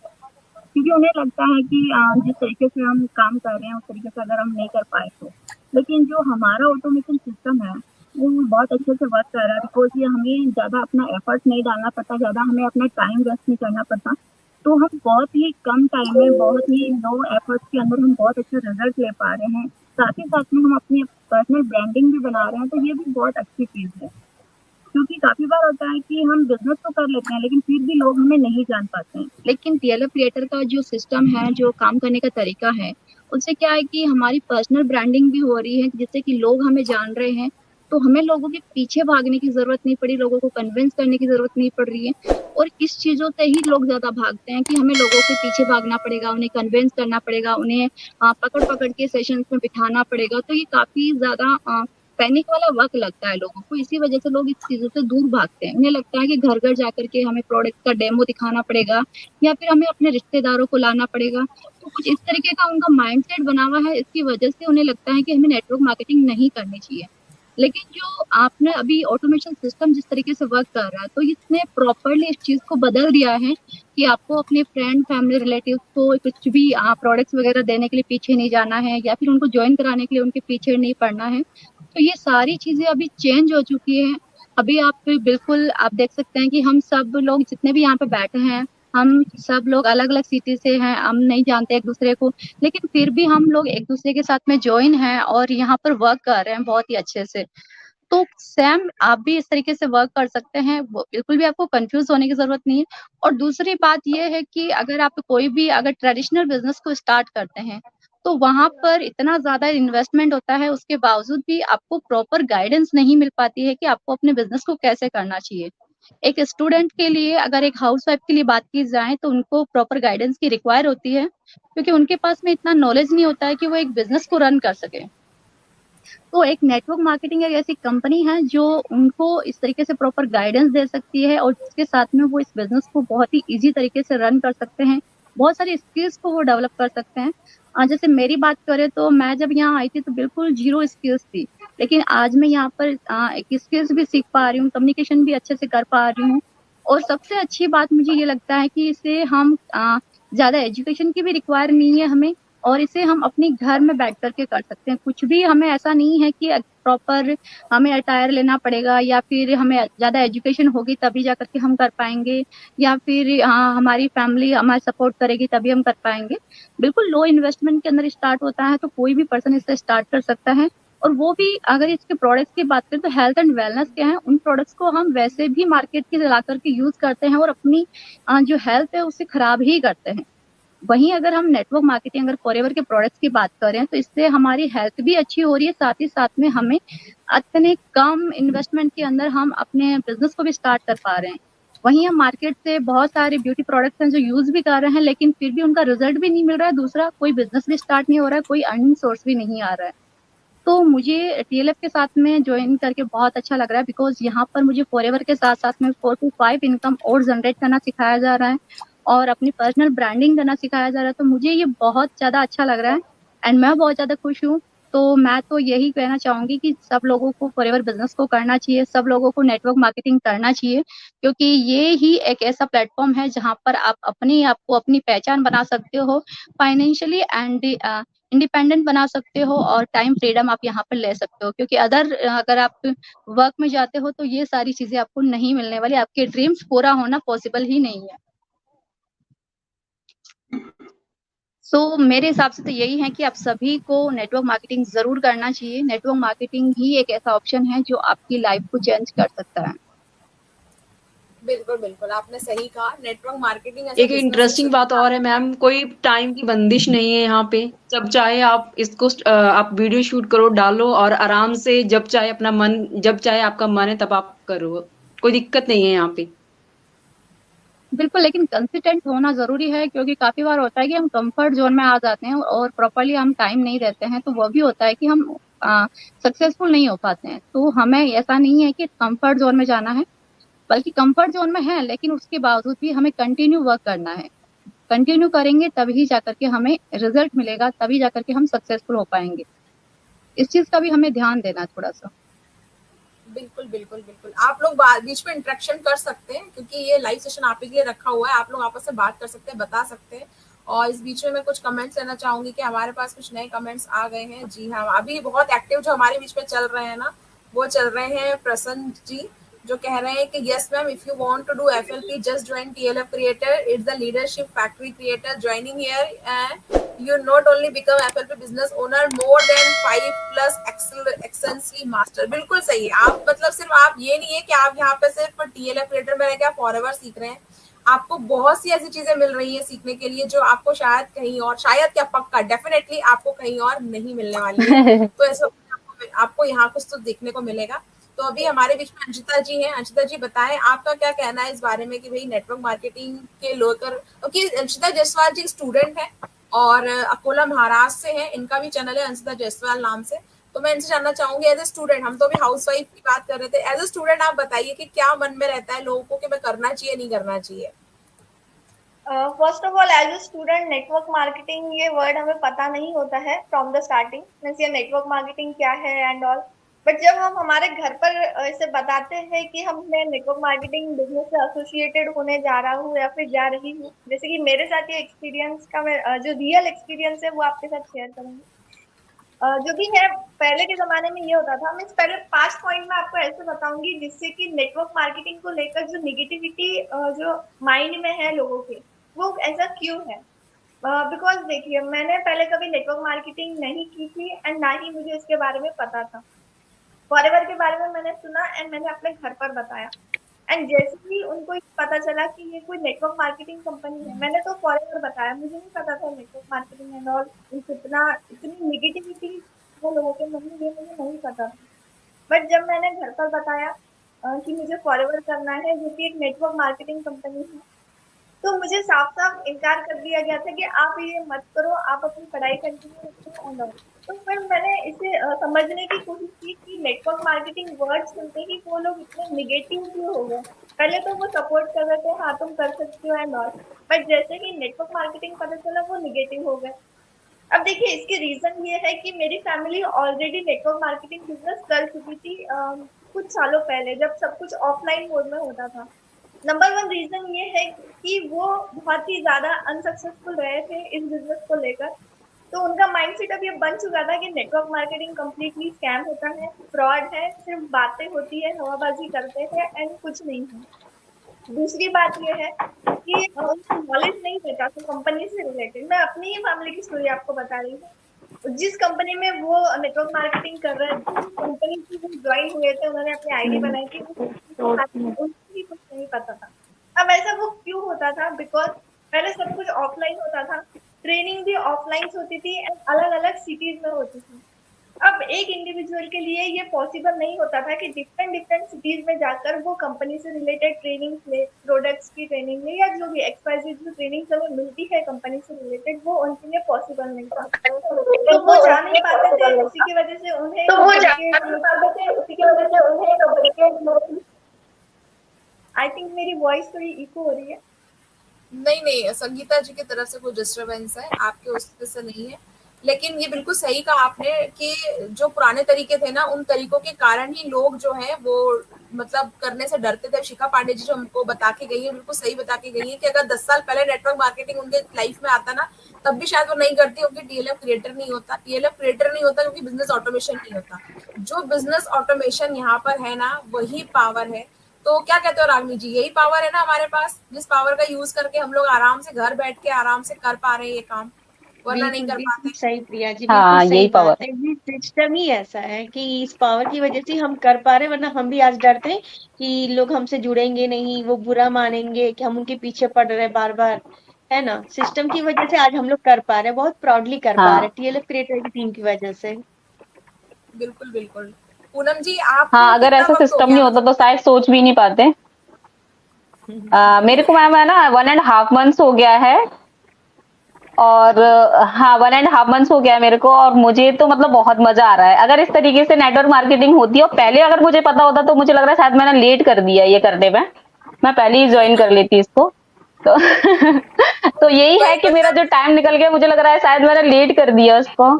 क्योंकि उन्हें लगता है कि जिस तरीके से हम काम कर रहे हैं उस तरीके से अगर हम नहीं कर पाए तो। लेकिन जो हमारा ऑटोमेशन सिस्टम है वो बहुत अच्छे से वर्क कर रहा है, बिकॉज ये हमें ज़्यादा अपना एफर्ट नहीं डालना पड़ता, ज़्यादा हमें अपना टाइम वेस्ट नहीं करना पड़ता, तो हम बहुत ही कम टाइम में बहुत ही लो एफर्ट्स के अंदर हम बहुत अच्छे रिजल्ट ले पा रहे हैं। साथ ही साथ में हम अपनी पर्सनल ब्रांडिंग भी बना रहे हैं, तो ये भी बहुत अच्छी चीज़ है। क्योंकि काफ़ी बार होता है कि हम बिजनेस तो कर लेते हैं लेकिन फिर भी लोग हमें नहीं जान पाते हैं। लेकिन टीएलएफ क्रिएटर का जो सिस्टम है, जो काम करने का तरीका है, उससे क्या है कि हमारी पर्सनल ब्रांडिंग भी हो रही है, जिससे कि लोग हमें जान रहे हैं, तो हमें लोगों के पीछे भागने की ज़रूरत नहीं पड़ी, लोगों को कन्विंस करने की ज़रूरत नहीं पड़ रही है। और इस चीज़ों से ही लोग ज़्यादा भागते हैं कि हमें लोगों के पीछे भागना पड़ेगा, उन्हें कन्विंस करना पड़ेगा, उन्हें पकड़ के सेशंस में बिठाना पड़ेगा, तो ये काफ़ी ज़्यादा पैनिक वाला वक्त लगता है लोगों को। इसी वजह से लोग इस चीज़ों से दूर भागते हैं। उन्हें लगता है कि घर घर जाकर के हमें प्रोडक्ट का डेमो दिखाना पड़ेगा या फिर हमें अपने रिश्तेदारों को लाना पड़ेगा, तो कुछ इस तरीके का उनका माइंडसेट बना हुआ है। इसकी वजह से उन्हें लगता है कि हमें नेटवर्क मार्केटिंग नहीं करनी चाहिए। लेकिन जो आपने अभी ऑटोमेशन सिस्टम जिस तरीके से वर्क कर रहा है, तो इसने प्रॉपरली इस चीज़ को बदल दिया है कि आपको अपने फ्रेंड, फैमिली, रिलेटिव को कुछ भी प्रोडक्ट्स वगैरह देने के लिए पीछे नहीं जाना है या फिर उनको ज्वाइन कराने के लिए उनके पीछे नहीं पड़ना है। तो ये सारी चीज़ें अभी चेंज हो चुकी है। अभी आप बिल्कुल आप देख सकते हैं कि हम सब लोग जितने भी यहाँ पे बैठे हैं, हम सब लोग अलग अलग सिटी से हैं, हम नहीं जानते एक दूसरे को, लेकिन फिर भी हम लोग एक दूसरे के साथ में ज्वाइन हैं और यहाँ पर वर्क कर रहे हैं बहुत ही अच्छे से। तो सेम आप भी इस तरीके से वर्क कर सकते हैं, बिल्कुल भी आपको कंफ्यूज होने की जरूरत नहीं है। और दूसरी बात यह है कि अगर आप कोई भी अगर ट्रेडिशनल बिजनेस को स्टार्ट करते हैं तो वहां पर इतना ज्यादा इन्वेस्टमेंट होता है, उसके बावजूद भी आपको प्रॉपर गाइडेंस नहीं मिल पाती है कि आपको अपने बिजनेस को कैसे करना चाहिए। एक स्टूडेंट के लिए, अगर एक हाउसवाइफ के लिए बात की जाए, तो उनको प्रॉपर गाइडेंस की रिक्वायर होती है, क्योंकि उनके पास में इतना नॉलेज नहीं होता है कि वो एक बिजनेस को रन कर सके। तो एक नेटवर्क मार्केटिंग एक ऐसी कंपनी है जो उनको इस तरीके से प्रॉपर गाइडेंस दे सकती है और जिसके साथ में वो इस बिजनेस को बहुत ही इजी तरीके से रन कर सकते हैं, बहुत सारी स्किल्स को वो डेवलप कर सकते हैं। जैसे मेरी बात करें तो मैं जब यहाँ आई थी तो बिल्कुल जीरो स्किल्स थी, लेकिन आज मैं यहाँ पर एक स्किल्स भी सीख पा रही हूँ, कम्युनिकेशन भी अच्छे से कर पा रही हूँ। और सबसे अच्छी बात मुझे ये लगता है कि इसे हम ज़्यादा एजुकेशन की भी रिक्वायर नहीं है हमें, और इसे हम अपनी घर में बैठ करके कर सकते हैं। कुछ भी हमें ऐसा नहीं है कि प्रॉपर हमें अटायर लेना पड़ेगा या फिर हमें ज़्यादा एजुकेशन होगी तभी जा करके हम कर पाएंगे, या फिर हमारी फैमिली हमारा सपोर्ट करेगी तभी हम कर पाएंगे। बिल्कुल लो इन्वेस्टमेंट के अंदर स्टार्ट होता है, तो कोई भी पर्सन इससे स्टार्ट कर सकता है। और वो भी अगर इसके प्रोडक्ट्स की बात करें तो हेल्थ एंड वेलनेस के हैं, उन प्रोडक्ट्स को हम वैसे भी मार्केट के ला करके यूज करते हैं और अपनी जो हेल्थ है उसे खराब ही करते हैं। वहीं अगर हम नेटवर्क मार्केटिंग अगर फॉरएवर के प्रोडक्ट्स की बात करें तो इससे हमारी हेल्थ भी अच्छी हो रही है, साथ ही साथ में हमें इतने कम इन्वेस्टमेंट के अंदर हम अपने बिजनेस को भी स्टार्ट कर पा रहे हैं। वहीं हम मार्केट से बहुत सारे ब्यूटी प्रोडक्ट्स हैं जो यूज भी कर रहे हैं, लेकिन फिर भी उनका रिजल्ट भी नहीं मिल रहा है, दूसरा कोई बिजनेस भी स्टार्ट नहीं हो रहा है, कोई अर्निंग सोर्स भी नहीं आ रहा है। तो मुझे टीएलएफ के साथ में ज्वाइन करके बहुत अच्छा लग रहा है, बिकॉज यहाँ पर मुझे फॉरएवर के साथ साथ में 4 to 5 इनकम और जनरेट करना सिखाया जा रहा है और अपनी पर्सनल ब्रांडिंग करना सिखाया जा रहा है। तो मुझे ये बहुत ज़्यादा अच्छा लग रहा है एंड मैं बहुत ज़्यादा खुश हूँ। तो मैं तो यही कहना चाहूंगी कि सब लोगों को फॉरएवर बिजनेस को करना चाहिए, सब लोगों को नेटवर्क मार्केटिंग करना चाहिए, क्योंकि ये ही एक ऐसा प्लेटफॉर्म है जहाँ पर आप अपने आप को अपनी पहचान बना सकते हो, फाइनेंशियली एंड इंडिपेंडेंट बना सकते हो और टाइम फ्रीडम आप यहाँ पर ले सकते हो। क्योंकि अगर आप वर्क में जाते हो तो ये सारी चीजें आपको नहीं मिलने वाली, आपके ड्रीम्स पूरा होना पॉसिबल ही नहीं है। मेरे हिसाब से तो यही है कि आप सभी को नेटवर्क मार्केटिंग जरूर करना चाहिए। नेटवर्क मार्केटिंग ही एक ऐसा ऑप्शन है जो आपकी लाइफ को चेंज कर सकता है। बिल्कुल बिल्कुल, आपने सही कहा। नेटवर्क मार्केटिंग एक इंटरेस्टिंग बात और है मैम, कोई टाइम की बंदिश नहीं है यहाँ पे। जब चाहे आप इसको आप वीडियो शूट करो, डालो और आराम से जब चाहे अपना मन, जब चाहे आपका मन है तब आप करो, कोई दिक्कत नहीं है यहाँ पे। बिल्कुल, लेकिन कंसिस्टेंट होना जरूरी है, क्योंकि काफी बार होता है कि हम कंफर्ट जोन में आ जाते हैं और प्रॉपरली हम टाइम नहीं देते हैं, तो वो भी होता है कि हम सक्सेसफुल नहीं हो पाते हैं। तो हमें ऐसा नहीं है कि कंफर्ट जोन में जाना है, बल्कि कंफर्ट जोन में है लेकिन उसके बावजूद भी हमें कंटिन्यू वर्क करना है। कंटिन्यू करेंगे तभी जाकर के हमें रिजल्ट मिलेगा, तभी जाकर के हम सक्सेसफुल हो पाएंगे। इस चीज का भी हमें ध्यान देना है थोड़ा सा। बिल्कुल बिल्कुल बिल्कुल, आप लोग बीच में इंटरेक्शन कर सकते हैं, क्योंकि ये लाइव सेशन आप ही के लिए रखा हुआ है। आप लोग आपस में बात कर सकते हैं, बता सकते हैं। और इस बीच में मैं कुछ कमेंट्स लेना चाहूंगी कि हमारे पास कुछ नए कमेंट्स आ गए हैं। जी हाँ, अभी बहुत एक्टिव जो हमारे बीच में चल रहे हैं ना, वो चल रहे हैं प्रसन्न जी, जो कह रहे हैं कि yes ma'am, if you want to do FLP just join TLF creator, it's the leadership factory creator joining here and you not only become FLP business owner, more than 5+ excellency master. बिल्कुल सही। आप मतलब सिर्फ आप ये नहीं है कि आप यहाँ पे सिर्फ TLF क्रिएटर में रह के आप फॉरएवर सीख रहे हैं, आपको बहुत सी ऐसी चीजें मिल रही है सीखने के लिए जो आपको शायद कहीं और, शायद क्या पक्का डेफिनेटली आपको कहीं और नहीं मिलने वाली है। तो ऐसा आपको यहाँ कुछ तो देखने को मिलेगा। तो अभी हमारे बीच में अंशिता जी हैं। अंशिता जी बताएं आपका क्या कहना है इस बारे में कि भाई नेटवर्क मार्केटिंग के लेकर, क्योंकि अंशिता जायसवाल जी स्टूडेंट है और अकोला महाराष्ट्र से है, इनका भी चैनल है अंशिता जायसवाल नाम से। तो मैं इनसे जानना चाहूंगी एज ए स्टूडेंट, हम तो अभी हाउसवाइफ की बात कर रहे थे, एज ए स्टूडेंट आप बताइए कि क्या मन में रहता है लोगों को कि मैं करना चाहिए नहीं करना चाहिए। First of all, as a student network marketing ये वर्ड हमें पता नहीं होता है फ्रॉम द स्टार्टिंग, मीन्स ये नेटवर्क मार्केटिंग क्या है एंड ऑल। बट जब हम हमारे घर पर इसे बताते हैं कि हम मैं नेटवर्क मार्केटिंग बिजनेस से एसोसिएटेड होने जा रहा हूँ या फिर जा रही हूँ, जैसे कि मेरे साथ ये एक्सपीरियंस का मैं जो रियल एक्सपीरियंस है वो आपके साथ शेयर करूंगी। जो कि है, पहले के जमाने में ये होता था, मीन्स पहले 5 पॉइंट में आपको ऐसे बताऊंगी जिससे कि नेटवर्क मार्केटिंग को लेकर जो निगेटिविटी जो माइंड में है लोगों के, वो ऐसा क्यों है। बिकॉज देखिए, मैंने पहले कभी नेटवर्क मार्केटिंग नहीं की थी एंड ना ही मुझे इसके बारे में पता था। फॉरएवर के बारे में मैंने सुना एंड मैंने अपने घर पर बताया, एंड जैसे ही उनको पता चला कि ये कोई नेटवर्क मार्केटिंग कंपनी है, मैंने तो फॉरएवर बताया, मुझे नहीं पता था नेटवर्क मार्केटिंग एंड ऑल इतनी निगेटिविटी वो लोगों के मन में, ये मुझे नहीं पता था। बट जब मैंने घर पर बताया कि मुझे फॉरएवर करना है जो कि एक नेटवर्क मार्केटिंग कंपनी है, तो मुझे साफ साफ इनकार कर दिया गया था कि आप ये मत करो, आप अपनी पढ़ाई कंटिन्यू रखो। तो फिर मैंने इसे समझने की कोशिश की कि नेटवर्क मार्केटिंग वर्ड सुनते ही वो लोग इतने निगेटिव क्यों हो गए। पहले तो वो सपोर्ट कर रहे थे, हाँ तुम कर सकते हो एंड ऑल, बट जैसे कि नेटवर्क मार्केटिंग पता चला वो निगेटिव हो गए। अब देखिए, इसके रीजन ये है कि मेरी family already network marketing business कर चुकी थी कुछ सालों पहले, जब सब कुछ ऑफलाइन मोड में होता था। नंबर 1 रीजन ये है कि वो बहुत ही ज्यादा अनसक्सेसफुल रहे थे इस बिजनेस को लेकर, तो उनका माइंडसेट अब ये बन चुका था कि नेटवर्क मार्केटिंग कंप्लीटली स्कैम होता है, फ्रॉड है, सिर्फ बातें होती है, हवाबाजी करते हैं एंड कुछ नहीं है। दूसरी बात ये है कि उनको नॉलेज नहीं रहता तो कंपनी से रिलेटेड। मैं अपनी ही फैमिली की स्टोरी आपको बता रही हूँ। जिस कंपनी में वो नेटवर्क मार्केटिंग कर रहे थे, कंपनी से वो ज्वाइन हुए थे, उन्होंने अपनी आईडी बनाई थी, उनको भी कुछ नहीं पता था। अब ऐसा वो क्यों होता था? बिकॉज पहले सब कुछ ऑफलाइन होता था, ट्रेनिंग भी ऑफलाइन होती थी एंड अलग अलग सिटीज में होती थी। अब एक इंडिविजुअल के लिए ये पॉसिबल नहीं होता था कि डिफरेंट सिटीज में जाकर वो कंपनी से रिलेटेड ट्रेनिंग ले, प्रोडक्ट्स की ट्रेनिंग ले, या जो भी एक्सपाइजेड जो ट्रेनिंग हमें मिलती है कंपनी से रिलेटेड, वो उनके लिए पॉसिबल नहीं था। तो वो जा नहीं पाते थे, उसी की वजह से उन्हें आई थिंक मेरी वॉइस थोड़ी इको हो रही है। नहीं नहीं, संगीता जी की तरफ से कोई डिस्टरबेंस है, आपके उससे से नहीं है। लेकिन ये बिल्कुल सही कहा आपने कि जो पुराने तरीके थे ना, उन तरीकों के कारण ही लोग जो है वो मतलब करने से डरते थे। शिखा पांडे जी जो हमको बता के गई है, बिल्कुल सही बता के गई है कि अगर 10 साल पहले नेटवर्क मार्केटिंग उनके लाइफ में आता ना, तब भी शायद वो नहीं करती, क्योंकि टीएलएफ क्रिएटर नहीं होता। टीएलएफ क्रिएटर नहीं होता क्योंकि बिजनेस ऑटोमेशन नहीं होता। जो बिजनेस ऑटोमेशन यहाँ पर है ना, वही पावर है। तो क्या कहते हो रागनी जी, यही पावर है ना हमारे पास, जिस पावर का यूज करके हम लोग आराम से घर बैठ के आराम से कर पा रहे हैं ये काम, वरना नहीं कर पाते। सही प्रिया जी, हाँ, बिल्कुल यही सही पावर बात है। ये सिस्टम ही ऐसा है कि इस पावर की वजह से हम कर पा रहे हैं, वरना हम भी आज डरते हैं कि लोग हमसे जुड़ेंगे नहीं, वो बुरा मानेंगे कि हम उनके पीछे पड़ रहे हैं बार बार, है ना। सिस्टम की वजह से आज हम लोग कर पा रहे हैं, बहुत प्राउडली कर पा रहे हैं, टीएलएफ क्रिएटर की टीम की वजह से। बिल्कुल बिल्कुल। पूनम जी आप, हाँ, अगर ऐसा सिस्टम नहीं होता तो शायद सोच भी नहीं पाते। मेरे को मैम है ना 1.5 मंथ्स हो गया है, और हाँ 1.5 मंथ्स हो गया है मेरे को, और मुझे तो मतलब बहुत मजा आ रहा है। अगर इस तरीके से नेटवर्क मार्केटिंग होती है, और पहले अगर मुझे पता होता तो मुझे लग रहा है शायद मैंने लेट कर दिया ये करने में, मैं पहले ही ज्वाइन कर लेती इसको। तो तो यही है कि मेरा जो टाइम निकल गया, मुझे लग रहा है शायद मैंने लेट कर दिया उसको।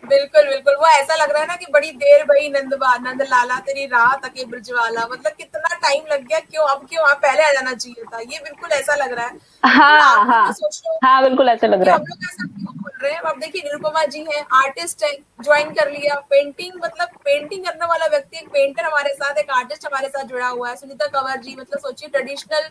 बिल्कुल बिल्कुल, वो ऐसा लग रहा है ना कि बड़ी देर भई नंद लाला तेरी राह तके ब्रजवाला, मतलब कितना टाइम लग गया, क्यों अब क्यों आप पहले आ जाना चाहिए था, ये बिल्कुल ऐसा लग रहा है। हाँ हाँ हाँ, बिल्कुल ऐसा लग रहा हम है। लोग ऐसा क्यों बोल रहे हैं। अब देखिए निरुपमा जी हैं, आर्टिस्ट है, ज्वाइन कर लिया। पेंटिंग, मतलब पेंटिंग करने वाला व्यक्ति, एक पेंटर हमारे साथ, एक आर्टिस्ट हमारे साथ जुड़ा हुआ है। सुनीता कंवर जी, मतलब सोचिए ट्रेडिशनल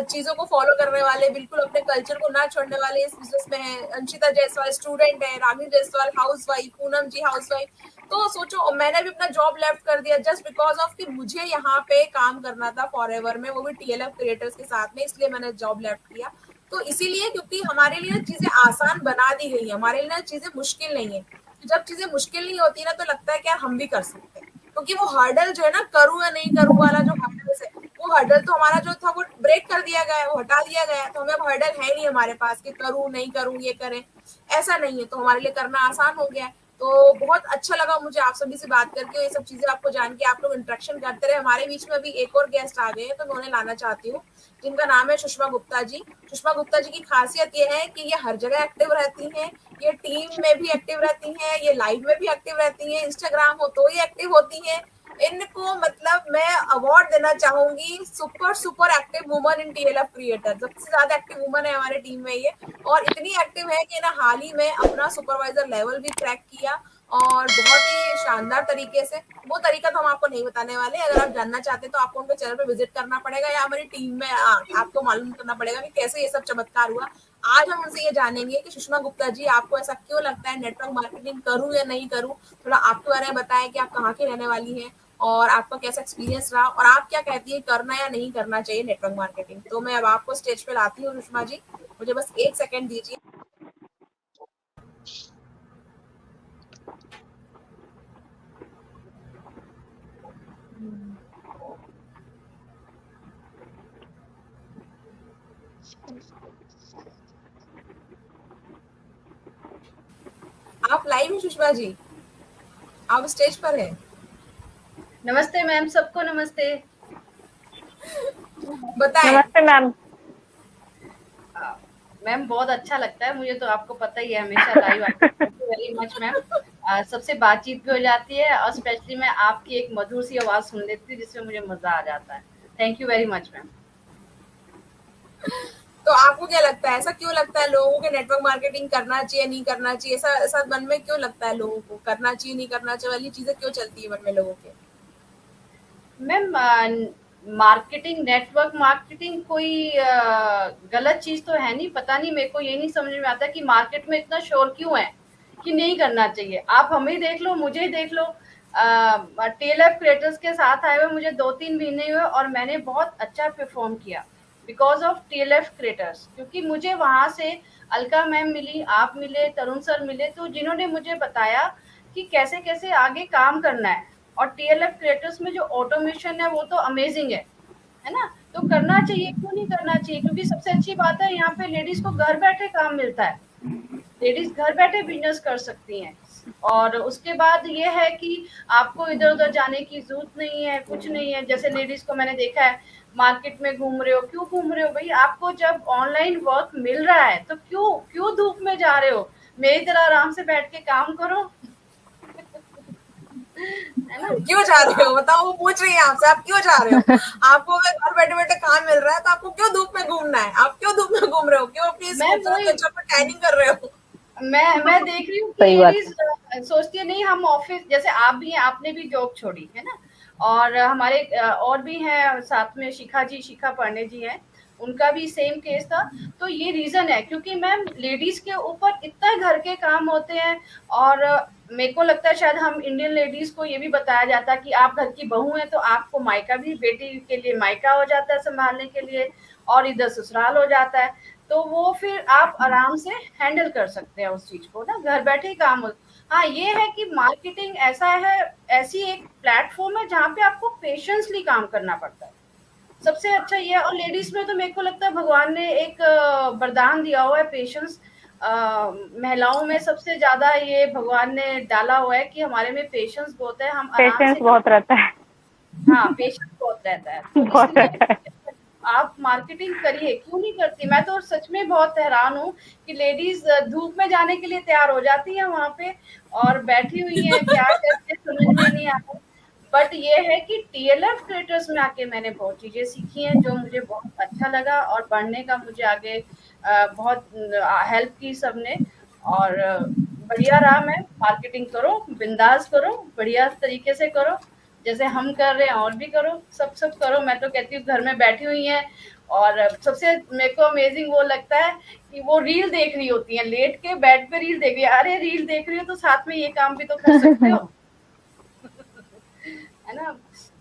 चीजों को फॉलो करने वाले, बिल्कुल अपने कल्चर को ना छोड़ने वाले इस बिजनेस में है। अंशिता जायसवाल स्टूडेंट है, रागिनी जायसवाल हाउसवाइफ, पूनम जी हाउसवाइफ। तो सोचो मैंने भी अपना जॉब लेफ्ट कर दिया जस्ट बिकॉज ऑफ कि मुझे यहाँ पे काम करना था फॉरएवर में, वो भी टीएलएफ क्रिएटर्स के साथ में, इसलिए मैंने जॉब लेफ्ट किया। तो इसीलिए क्योंकि हमारे लिए चीजें आसान बना दी गई है, हमारे लिए चीजें मुश्किल नहीं है। जब चीजें मुश्किल नहीं होती ना, तो लगता है कि यार हम भी कर सकते हैं, क्योंकि वो हर्डल जो है ना, करूँ या नहीं करूँ वाला जो हर्डल है, वो हर्डल तो हमारा जो था वो ब्रेक कर दिया गया है, वो हटा दिया गया है। तो हमें अब हर्डल है नहीं हमारे पास कि करूँ नहीं करूँ, ये करें, ऐसा नहीं है। तो हमारे लिए करना आसान हो गया है। तो बहुत अच्छा लगा मुझे आप सभी से बात करके, ये सब चीजें आपको जान के। आप लोग इंटरेक्शन करते रहे। हमारे बीच में अभी एक और गेस्ट आ गए हैं, तो मैं उन्हें लाना चाहती हूँ, जिनका नाम है सुषमा गुप्ता जी। सुषमा गुप्ता जी की खासियत ये है कि ये हर जगह एक्टिव रहती हैं, ये टीम में भी एक्टिव रहती हैं, ये लाइव में भी एक्टिव रहती हैं, इंस्टाग्राम हो तो ये एक्टिव होती हैं। इनको मतलब मैं अवार्ड देना चाहूंगी, super super active woman in TLF creator. सबसे ज्यादा एक्टिव वुमन है हमारे टीम में ये, और इतनी एक्टिव है कि ना हाल ही में अपना सुपरवाइजर लेवल भी क्रैक किया, और बहुत ही शानदार तरीके से। वो तरीका तो हम आपको नहीं बताने वाले, अगर आप जानना चाहते हैं तो आपको उनके चैनल पे विजिट करना पड़ेगा, या हमारी टीम में आपको मालूम करना पड़ेगा कि कैसे ये सब चमत्कार हुआ। आज हम उनसे ये जानेंगे कि सुषमा गुप्ता जी, आपको ऐसा क्यों लगता है नेटवर्क मार्केटिंग करूं या नहीं करूं। थोड़ा आपके बारे में बताएं कि आप कहाँ के रहने वाली हैं, और आपका कैसा एक्सपीरियंस रहा, और आप क्या कहती है करना या नहीं करना चाहिए नेटवर्क मार्केटिंग। तो मैं अब आपको स्टेज पे लाती हूँ सुषमा जी, मुझे बस 1 सेकंड दीजिए। आप लाइव हैं सुषमा जी, आप स्टेज पर हैं। नमस्ते मैम, सबको नमस्ते। बताएं। नमस्ते मैम। मैम बहुत अच्छा लगता है मुझे, तो आपको पता ही है हमेशा लाइव आती है। Thank you very much ma'am. सबसे बातचीत भी हो जाती है, और स्पेशली मैं आपकी एक मधुर सी आवाज सुन लेती हूँ, जिसमें मुझे मजा आ जाता है। Thank you very much ma'am. तो आपको क्या लगता है, ऐसा क्यों लगता है लोगों को नेटवर्क मार्केटिंग करना चाहिए नहीं करना चाहिए, ऐसा ऐसा मन में क्यों लगता है लोगों को, करना चाहिए नहीं करना चाहिए वाली चीजें क्यों चलती है मन में लोगों के। मैम मार्केटिंग, नेटवर्क मार्केटिंग कोई गलत चीज तो है नहीं, पता नहीं, मेरे को ये नहीं समझ में आता कि मार्केट में इतना शोर क्यों है कि नहीं करना चाहिए। आप हमें देख लो, मुझे ही देख लो, टीएलएफ क्रिएटर्स के साथ आए हुए मुझे 2-3 महीने हुए, और मैंने बहुत अच्छा परफॉर्म किया बिकॉज ऑफ टीएलएफ क्रिएटर्स। क्योंकि मुझे वहां से अलका मैम मिली, आप मिले, तरुण सर मिले, तो जिन्होंने मुझे बताया कि कैसे कैसे आगे काम करना है। और TLF क्रिएटर्स में जो ऑटोमेशन है वो तो अमेजिंग है ना। तो करना चाहिए, क्यों नहीं करना चाहिए, क्योंकि सबसे अच्छी बात है यहाँ पे लेडीज को घर बैठे काम मिलता है, लेडीज घर बैठे बिजनेस कर सकती हैं। और उसके बाद ये है कि आपको इधर उधर जाने की जरूरत नहीं है, कुछ नहीं है। जैसे लेडीज को मैंने देखा है मार्केट में घूम रहे हो, क्यों घूम रहे हो भाई, आपको जब ऑनलाइन वर्क मिल रहा है तो क्यों क्यों धूप में जा रहे हो, मेरी तरह आराम से बैठ के काम करो। है ना। क्यों जा रहे हो बताओ, वो पूछ रही है आपसे, आप क्यों जा रहे हो? आपको अगर घर बैठे बैठे काम मिल रहा है तो आपको क्यों धूप में घूमना है? आप क्यों धूप में घूम रहे हो? क्यों अपनी टैनिंग कर रहे हो? मैं देख रही हूँ कि लेडीज सोचती है नहीं हम ऑफिस, जैसे आप भी हैं, आपने भी जॉब छोड़ी है ना, और हमारे और भी हैं साथ में, शिखा पांडे जी हैं, उनका भी सेम केस था। तो ये रीजन है क्योंकि मैम लेडीज के ऊपर इतना घर के काम होते हैं। और मेरे को लगता है शायद हम इंडियन लेडीज को ये भी बताया जाता है कि आप घर की बहू हैं तो आपको मायका भी, बेटी के लिए मायका हो जाता है संभालने के लिए, और इधर ससुराल हो जाता है। तो वो फिर आप आराम से हैंडल कर सकते हैं उस चीज को ना, घर बैठे ही काम हो। हाँ ये है कि मार्केटिंग ऐसा है, ऐसी एक प्लेटफॉर्म है जहाँ पे आपको पेशेंसली काम करना पड़ता है, सबसे अच्छा ये है। और लेडीज में तो मेरे को लगता है भगवान ने एक वरदान दिया हुआ है पेशेंस, महिलाओं में सबसे ज्यादा ये भगवान ने डाला हुआ है कि हमारे में पेशेंस बहुत है, हम पेशेंस बहुत रहता है। हाँ पेशेंस बहुत रहता है, तो आप मार्केटिंग करिए, क्यों नहीं करती। मैं तो सच में बहुत हैरान हूँ कि लेडीज धूप में जाने के लिए तैयार हो जाती हैं वहां पे और बैठी हुई हैं, क्या करते समझ में नहीं आता। बट ये है कि TLF क्रिएटर्स में आके मैंने बहुत चीजें सीखी हैं जो मुझे बहुत अच्छा लगा, और बढ़ने का मुझे आगे बहुत हेल्प की सबने। और बढ़िया रहा। मैं मार्केटिंग करो, बिंदास करो, बढ़िया तरीके से करो, जैसे हम कर रहे हैं और भी करो, सब करो। मैं तो कहती हूँ घर में बैठी हुई हैं, और सबसे मेरे को अमेजिंग वो लगता है कि वो रील देख रही होती हैं, लेट के बेड पे रील देख रही है। अरे रील देख रही हो तो साथ में ये काम भी तो कर सकते हो। है ना,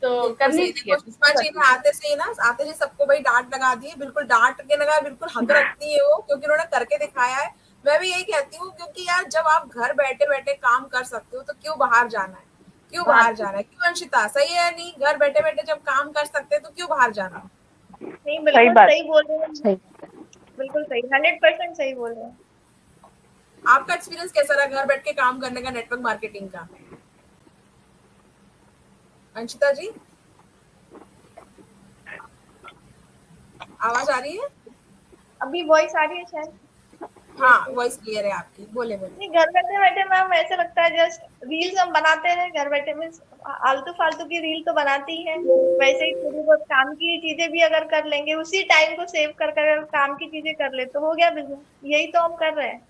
तो करनी चाहिए। पुष्पा जी ने आते से सबको भाई डांट लगा दी है, बिल्कुल डांट के लगा, बिल्कुल हक रखती है वो, क्योंकि उन्होंने करके दिखाया है। मैं भी यही कहती हूँ, क्योंकि यार जब आप घर बैठे बैठे काम कर सकते हो तो क्यों बाहर जाना है, क्यों बाहर जाना है? क्यों अंशिता, सही है नहीं? घर बैठे बैठे जब काम कर सकते हैं तो क्यों बाहर जाना? नहीं बिल्कुल सही बोल रहे हैं, बिल्कुल सही, 100% सही बोल रहे हैं। आपका एक्सपीरियंस कैसा रहा घर बैठ के काम करने का, नेटवर्क मार्केटिंग का? अंशिता जी आवाज आ रही है? अभी वॉइस आ रही है शायद? हाँ वॉइस क्लियर है आपकी, बोले। नहीं घर बैठे बैठे मैम ऐसे लगता है जस्ट रील्स हम बनाते हैं घर बैठे में, आलतू फालतू की रील तो बनाती ही है, वैसे ही थोड़ी बहुत काम की चीजें भी अगर कर लेंगे, उसी टाइम को सेव कर कर काम की चीजें कर ले तो हो गया बिजनेस। यही तो हम कर रहे हैं।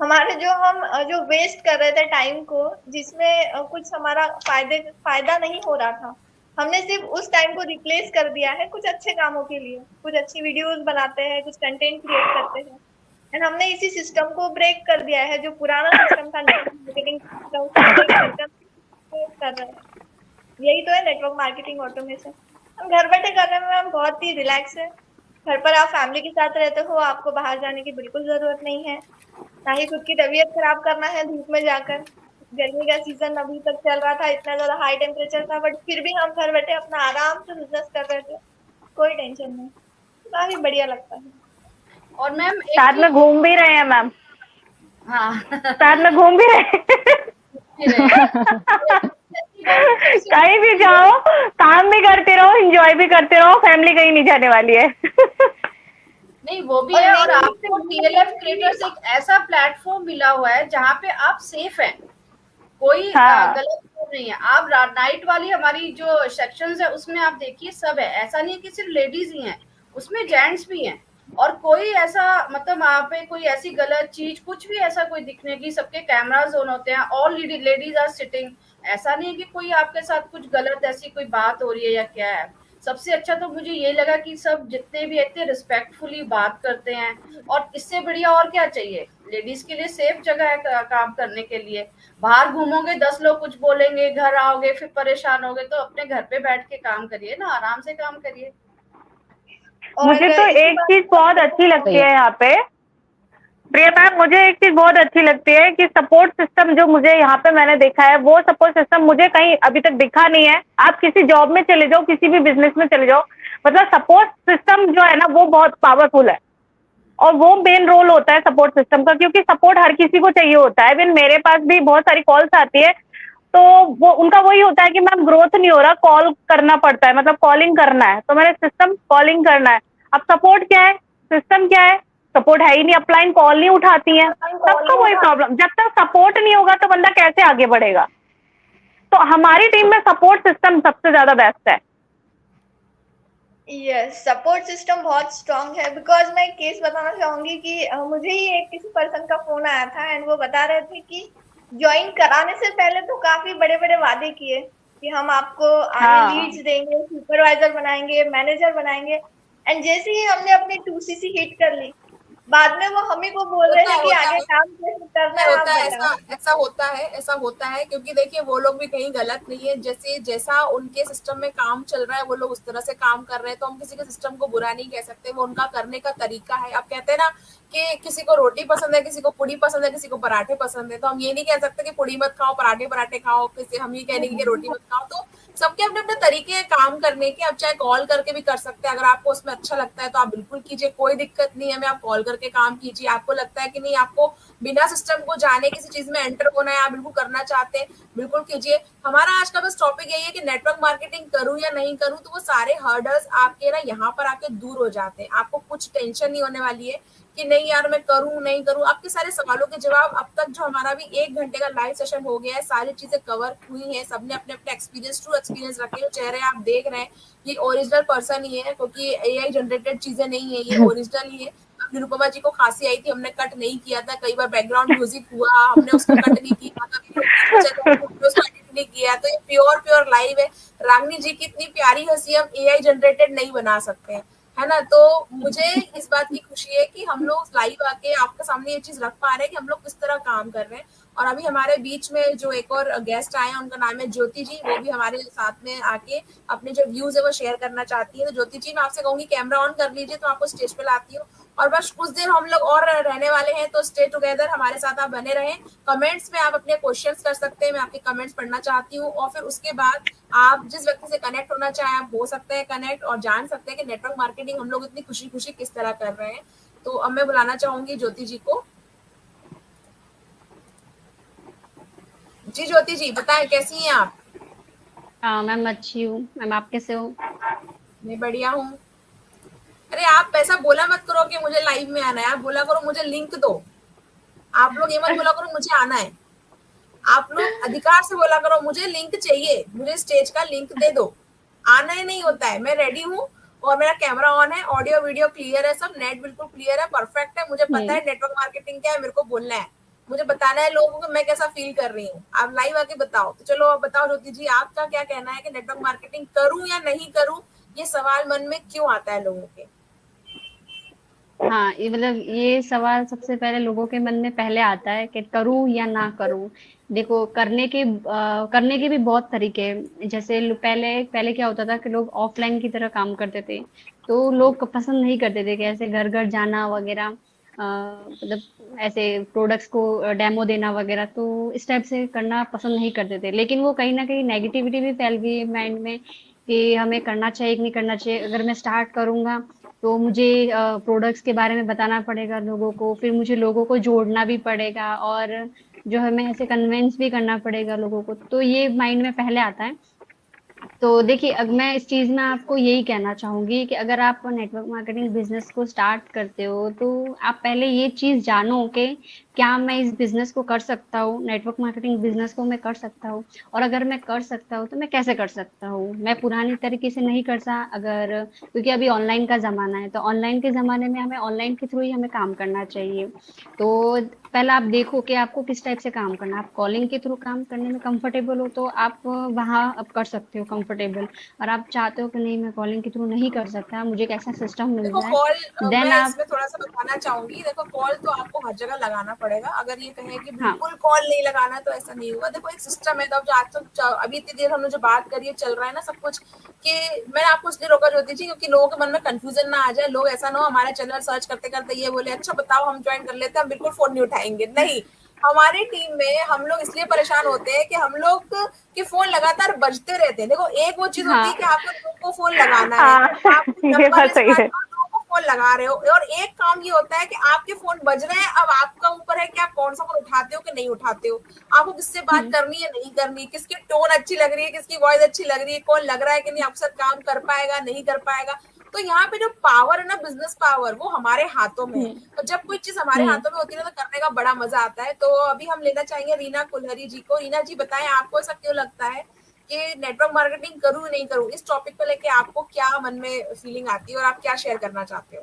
हमारे जो वेस्ट कर रहे थे टाइम को, जिसमें कुछ हमारा फायदा नहीं हो रहा था, हमने सिर्फ उस टाइम को रिप्लेस कर दिया है कुछ अच्छे कामों के लिए। कुछ अच्छी वीडियोस बनाते हैं, कुछ कंटेंट क्रिएट करते हैं, एंड हमने इसी सिस्टम को ब्रेक कर दिया है। जो पुराना सिस्टम था नेटवर्क मार्केटिंग कर रहे हैं, यही तो है नेटवर्क मार्केटिंग ऑटोमेशन। हम घर बैठे कर रहे हैं, हम बहुत ही रिलैक्स है। घर पर आप फैमिली के साथ रहते हो, आपको बाहर जाने की बिल्कुल जरूरत नहीं है, ना ही खुद की तबीयत खराब करना है धूप में जाकर। गर्मी का सीजन अभी तक चल रहा था, इतना ज्यादा हाई टेम्परेचर था, बट फिर भी हम घर बैठे अपना आराम से बिजनेस कर रहे थे, कोई टेंशन नहीं। काफी बढ़िया लगता है। और मैम साथ में घूम भी रहे हैं मैम। हाँ साथ में घूम भी रहे कहीं भी जाओ, काम भी करते रहो, एंजॉय भी करते रहो, फैमिली कहीं नहीं जाने वाली है। नहीं वो भी है। और आपको TLF क्रिएटर्स एक ऐसा प्लेटफॉर्म मिला हुआ है जहाँ पे आप सेफ हैं, कोई गलत नहीं है। आप नाइट वाली हमारी जो सेक्शंस है उसमें आप देखिए सब है, ऐसा नहीं है कि सिर्फ लेडीज ही हैं, उसमें जेंट्स भी हैं। और कोई ऐसा मतलब वहाँ पे कोई ऐसी गलत चीज कुछ भी ऐसा कोई दिखने की, सबके कैमराज ऑन होते हैं, ऑल लेडीज आर सिटिंग। ऐसा नहीं है कि कोई आपके साथ कुछ गलत ऐसी कोई बात हो रही है या क्या है। सबसे अच्छा तो मुझे ये लगा कि सब जितने भी इतने रिस्पेक्टफुली बात करते हैं, और इससे बढ़िया और क्या चाहिए। लेडीज के लिए सेफ जगह है काम करने के लिए। बाहर घूमोगे 10 लोग कुछ बोलेंगे, घर आओगे फिर परेशान होगे, तो अपने घर पे बैठ के काम करिए ना, आराम से काम करिए। मुझे तो एक चीज बहुत अच्छी लगती है यहाँ पे, प्रिया मैम, मुझे एक चीज बहुत अच्छी लगती है कि सपोर्ट सिस्टम जो मुझे यहाँ पे मैंने देखा है, वो सपोर्ट सिस्टम मुझे कहीं अभी तक दिखा नहीं है। आप किसी जॉब में चले जाओ, किसी भी बिजनेस में चले जाओ, मतलब सपोर्ट सिस्टम जो है ना वो बहुत पावरफुल है, और वो मेन रोल होता है सपोर्ट सिस्टम का, क्योंकि सपोर्ट हर किसी को चाहिए होता है। इवन मेरे पास भी बहुत सारी कॉल्स आती है, तो वो उनका वही होता है कि मैम ग्रोथ नहीं हो रहा, कॉल करना पड़ता है, मतलब कॉलिंग करना है, तो मेरा सिस्टम कॉलिंग करना है। अब सपोर्ट क्या है, सिस्टम क्या है, सपोर्ट है ही नहीं, अपलाइन कॉल नहीं उठाती है, सबका वही प्रॉब्लम। जब तक सपोर्ट नहीं होगा तो बंदा कैसे आगे बढ़ेगा? तो हमारी टीम में सपोर्ट सिस्टम सबसे ज्यादा बेस्ट है। यस, सपोर्ट सिस्टम बहुत स्ट्रांग है। बिकॉज मैं एक केस बताना चाहूंगी कि मुझे ही एक किसी पर्सन का फोन आया था एंड वो बता रहे थे कि ज्वाइन कराने से पहले तो काफी बड़े बड़े वादे किए कि हम आपको आगे लीड्स देंगे, सुपरवाइजर बनाएंगे, मैनेजर बनाएंगे, एंड जैसे ही हमने अपनी 2CC हिट कर ली, बाद में वो हम ही को बोल रहे हैं कि आगे काम कैसे करना है, आप बताओ। ऐसा होता है क्योंकि देखिए वो लोग भी कहीं गलत नहीं है। जैसे जैसा उनके सिस्टम में काम चल रहा है वो लोग उस तरह से काम कर रहे हैं, तो हम किसी के सिस्टम को बुरा नहीं कह सकते, वो उनका करने का तरीका है। आप कहते हैं ना कि किसी को रोटी पसंद है, किसी को पुड़ी पसंद है, किसी को पराठे पसंद है, तो हम ये नहीं कह सकते कि पुड़ी मत खाओ, पराठे खाओ, किसी हम ये कहेंगे कि रोटी मत खाओ। तो सबके अपने अपने तरीके हैं काम करने के। आप चाहे कॉल करके भी कर सकते हैं, अगर आपको उसमें अच्छा लगता है तो आप बिल्कुल कीजिए, कोई दिक्कत नहीं है। हमें आप कॉल करके काम कीजिए। आपको लगता है कि नहीं, आपको बिना सिस्टम को जाने किसी चीज में एंटर होना है, आप बिल्कुल करना चाहते हैं, बिल्कुल कीजिए। हमारा आज का बस टॉपिक यही है कि नेटवर्क मार्केटिंग करूं या नहीं करूं, तो वो सारे हर्डल्स आपके ना यहाँ पर आके दूर हो जाते हैं। आपको कुछ टेंशन नहीं होने वाली है कि नहीं यार मैं करूं नहीं करूं। आपके सारे सवालों के जवाब अब तक जो हमारा भी 1 घंटे का लाइव सेशन हो गया है, सारी चीजें कवर हुई हैं। सबने अपने अपने एक्सपीरियंस, ट्रू एक्सपीरियंस रखे, चेहरे आप देख रहे हैं, ये ओरिजिनल पर्सन ही है, क्योंकि एआई जनरेटेड चीजें नहीं है, ये ओरिजिनल ही है। निरुपमा जी को खांसी आई थी, हमने कट नहीं किया था, कई बार बैकग्राउंड म्यूजिक हुआ, हमने उसको कट नहीं किया, उसको एडिट नहीं किया, तो ये प्योर लाइव है। रागनी जी की इतनी प्यारी हंसी हम एआई जनरेटेड नहीं बना सकते हैं, है ना। तो मुझे इस बात की खुशी है कि हम लोग लाइव आके आपके सामने ये चीज रख पा रहे हैं कि हम लोग किस तरह काम कर रहे हैं। और अभी हमारे बीच में जो एक और गेस्ट आए हैं, उनका नाम है ज्योति जी, वो भी हमारे साथ में आके अपने जो व्यूज है वो शेयर करना चाहती है। तो ज्योति जी, मैं आपसे कहूंगी कैमरा ऑन कर लीजिए, तो आपको स्टेज पे लाती हूँ। और बस कुछ देर हम लोग और रहने वाले हैं, तो स्टे टुगेदर, हमारे साथ आप बने रहें। कमेंट्स में आप अपने क्वेश्चंस कर सकते हैं, मैं आपके कमेंट्स पढ़ना चाहती हूँ। और फिर उसके बाद आप जिस व्यक्ति से कनेक्ट होना चाहें आप हो सकते हैं कनेक्ट, और जान सकते हैं कि नेटवर्क मार्केटिंग हम लोग इतनी खुशी खुशी किस तरह कर रहे हैं। तो अब मैं बुलाना चाहूंगी ज्योति जी को। जी ज्योति जी बताएं, कैसी हैं आप? मैम अच्छी हूँ। मैम आप कैसे हो? मैं बढ़िया हूँ। अरे आप ऐसा बोला मत करो कि मुझे लाइव में आना है, आप बोला करो मुझे लिंक दो। आप लोग ये मत बोला करो मुझे आना है, आप लोग अधिकार से बोला करो मुझे लिंक चाहिए, मुझे स्टेज का लिंक दे दो। आना ही नहीं होता है। मैं रेडी हूँ और मेरा कैमरा ऑन है, ऑडियो वीडियो क्लियर है, सब नेट बिल्कुल क्लियर है, परफेक्ट है। मुझे पता है नेटवर्क मार्केटिंग क्या है, मेरे को बोलना है, मुझे बताना है लोगों को मैं कैसा फील कर रही हूँ। आप लाइव आके बताओ। तो चलो आप बताओ ज्योति जी, आपका क्या कहना है कि नेटवर्क मार्केटिंग करूं या नहीं करूं, ये सवाल मन में क्यों आता है लोगों के? हाँ, ये मतलब ये सवाल सबसे पहले लोगों के मन में पहले आता है कि करूं या ना करूं। देखो करने के भी बहुत तरीके हैं। जैसे पहले क्या होता था कि लोग ऑफलाइन की तरह काम करते थे, तो लोग पसंद नहीं करते थे कि ऐसे घर घर जाना वगैरह, मतलब ऐसे प्रोडक्ट्स को डेमो देना वगैरह, तो इस टाइप से करना पसंद नहीं करते थे। लेकिन वो कहीं ना कहीं नेगेटिविटी भी फैल गई है माइंड में कि हमें करना चाहिए कि नहीं करना चाहिए। अगर मैं स्टार्ट करूंगा तो मुझे प्रोडक्ट्स के बारे में बताना पड़ेगा लोगों को, फिर मुझे लोगों को जोड़ना भी पड़ेगा, और जो हमें ऐसे कन्विंस भी करना पड़ेगा लोगों को, तो ये माइंड में पहले आता है। तो देखिए, अब मैं इस चीज में आपको यही कहना चाहूंगी कि अगर आप नेटवर्क मार्केटिंग बिजनेस को स्टार्ट करते हो तो आप पहले ये चीज जानो कि क्या मैं इस बिजनेस को कर सकता हूँ, नेटवर्क मार्केटिंग बिजनेस को मैं कर सकता हूँ, और अगर मैं कर सकता हूँ तो मैं कैसे कर सकता हूँ। मैं पुरानी तरीके से नहीं कर सकता, अगर क्योंकि अभी ऑनलाइन का जमाना है, तो ऑनलाइन के जमाने में हमें ऑनलाइन के थ्रू ही हमें काम करना चाहिए। तो पहला आप देखो कि आपको किस टाइप से काम करना है। आप कॉलिंग के थ्रू काम करने में कंफर्टेबल हो तो आप वहाँ आप कर सकते हो कंफर्टेबल कंफर्टेबल, और आप चाहते हो कि नहीं मैं कॉलिंग के थ्रू नहीं कर सकता, मुझे एक ऐसा सिस्टम मिल देखो जाए, कॉल देन मैं आप इसमें थोड़ा सा बताना चाहूंगी। देखो कॉल तो आपको हर जगह लगाना पड़ेगा। अगर ये कहें कि हाँ बिल्कुल कॉल नहीं लगाना तो ऐसा नहीं होगा। देखो एक सिस्टम है, तो अब जो आज तो अभी इतनी देर हमने जो बात करी है चल रहा है ना सब कुछ, कि मैंने आपको इसलिए रोका जोती थी क्योंकि लोगों के मन में कंफ्यूजन ना आ जाए। लोग ऐसा ना हो हमारा चैनल सर्च करते करते ये बोले अच्छा बताओ हम ज्वाइन कर लेते हैं, हम बिल्कुल फोन नहीं उठाएंगे। नहीं, हमारी टीम में हम लोग इसलिए परेशान होते हैं कि हम लोग के फोन लगातार बजते रहते हैं। देखो एक वो चीज होती है कि हाँ आपको लोगों को फोन लगाना है, हाँ आपको ये नंबर बात लिस्ट सही है। लोगों को फोन लगा रहे हो, और एक काम ये होता है कि आपके फोन बज रहे हैं, अब आपका ऊपर है कि आप कौन सा फोन उठाते हो कि नहीं उठाते हो। आपको किससे बात करनी है नहीं करनी, किसकी टोन अच्छी लग रही है, किसकी वॉइस अच्छी लग रही है, कौन लग रहा है कि नहीं आपके साथ काम कर पाएगा नहीं कर पाएगा। तो यहाँ पे जो पावर है ना, बिजनेस पावर, वो हमारे हाथों में है। और जब कोई चीज हमारे हाथों में होती है ना तो करने का बड़ा मजा आता है। तो अभी हम लेना चाहेंगे रीना कुल्हरी जी को। रीना जी बताएं आपको ऐसा क्यों लगता है कि नेटवर्क मार्केटिंग करूं नहीं करूं, इस टॉपिक को लेके आपको क्या मन में फीलिंग आती है और आप क्या शेयर करना चाहते हो?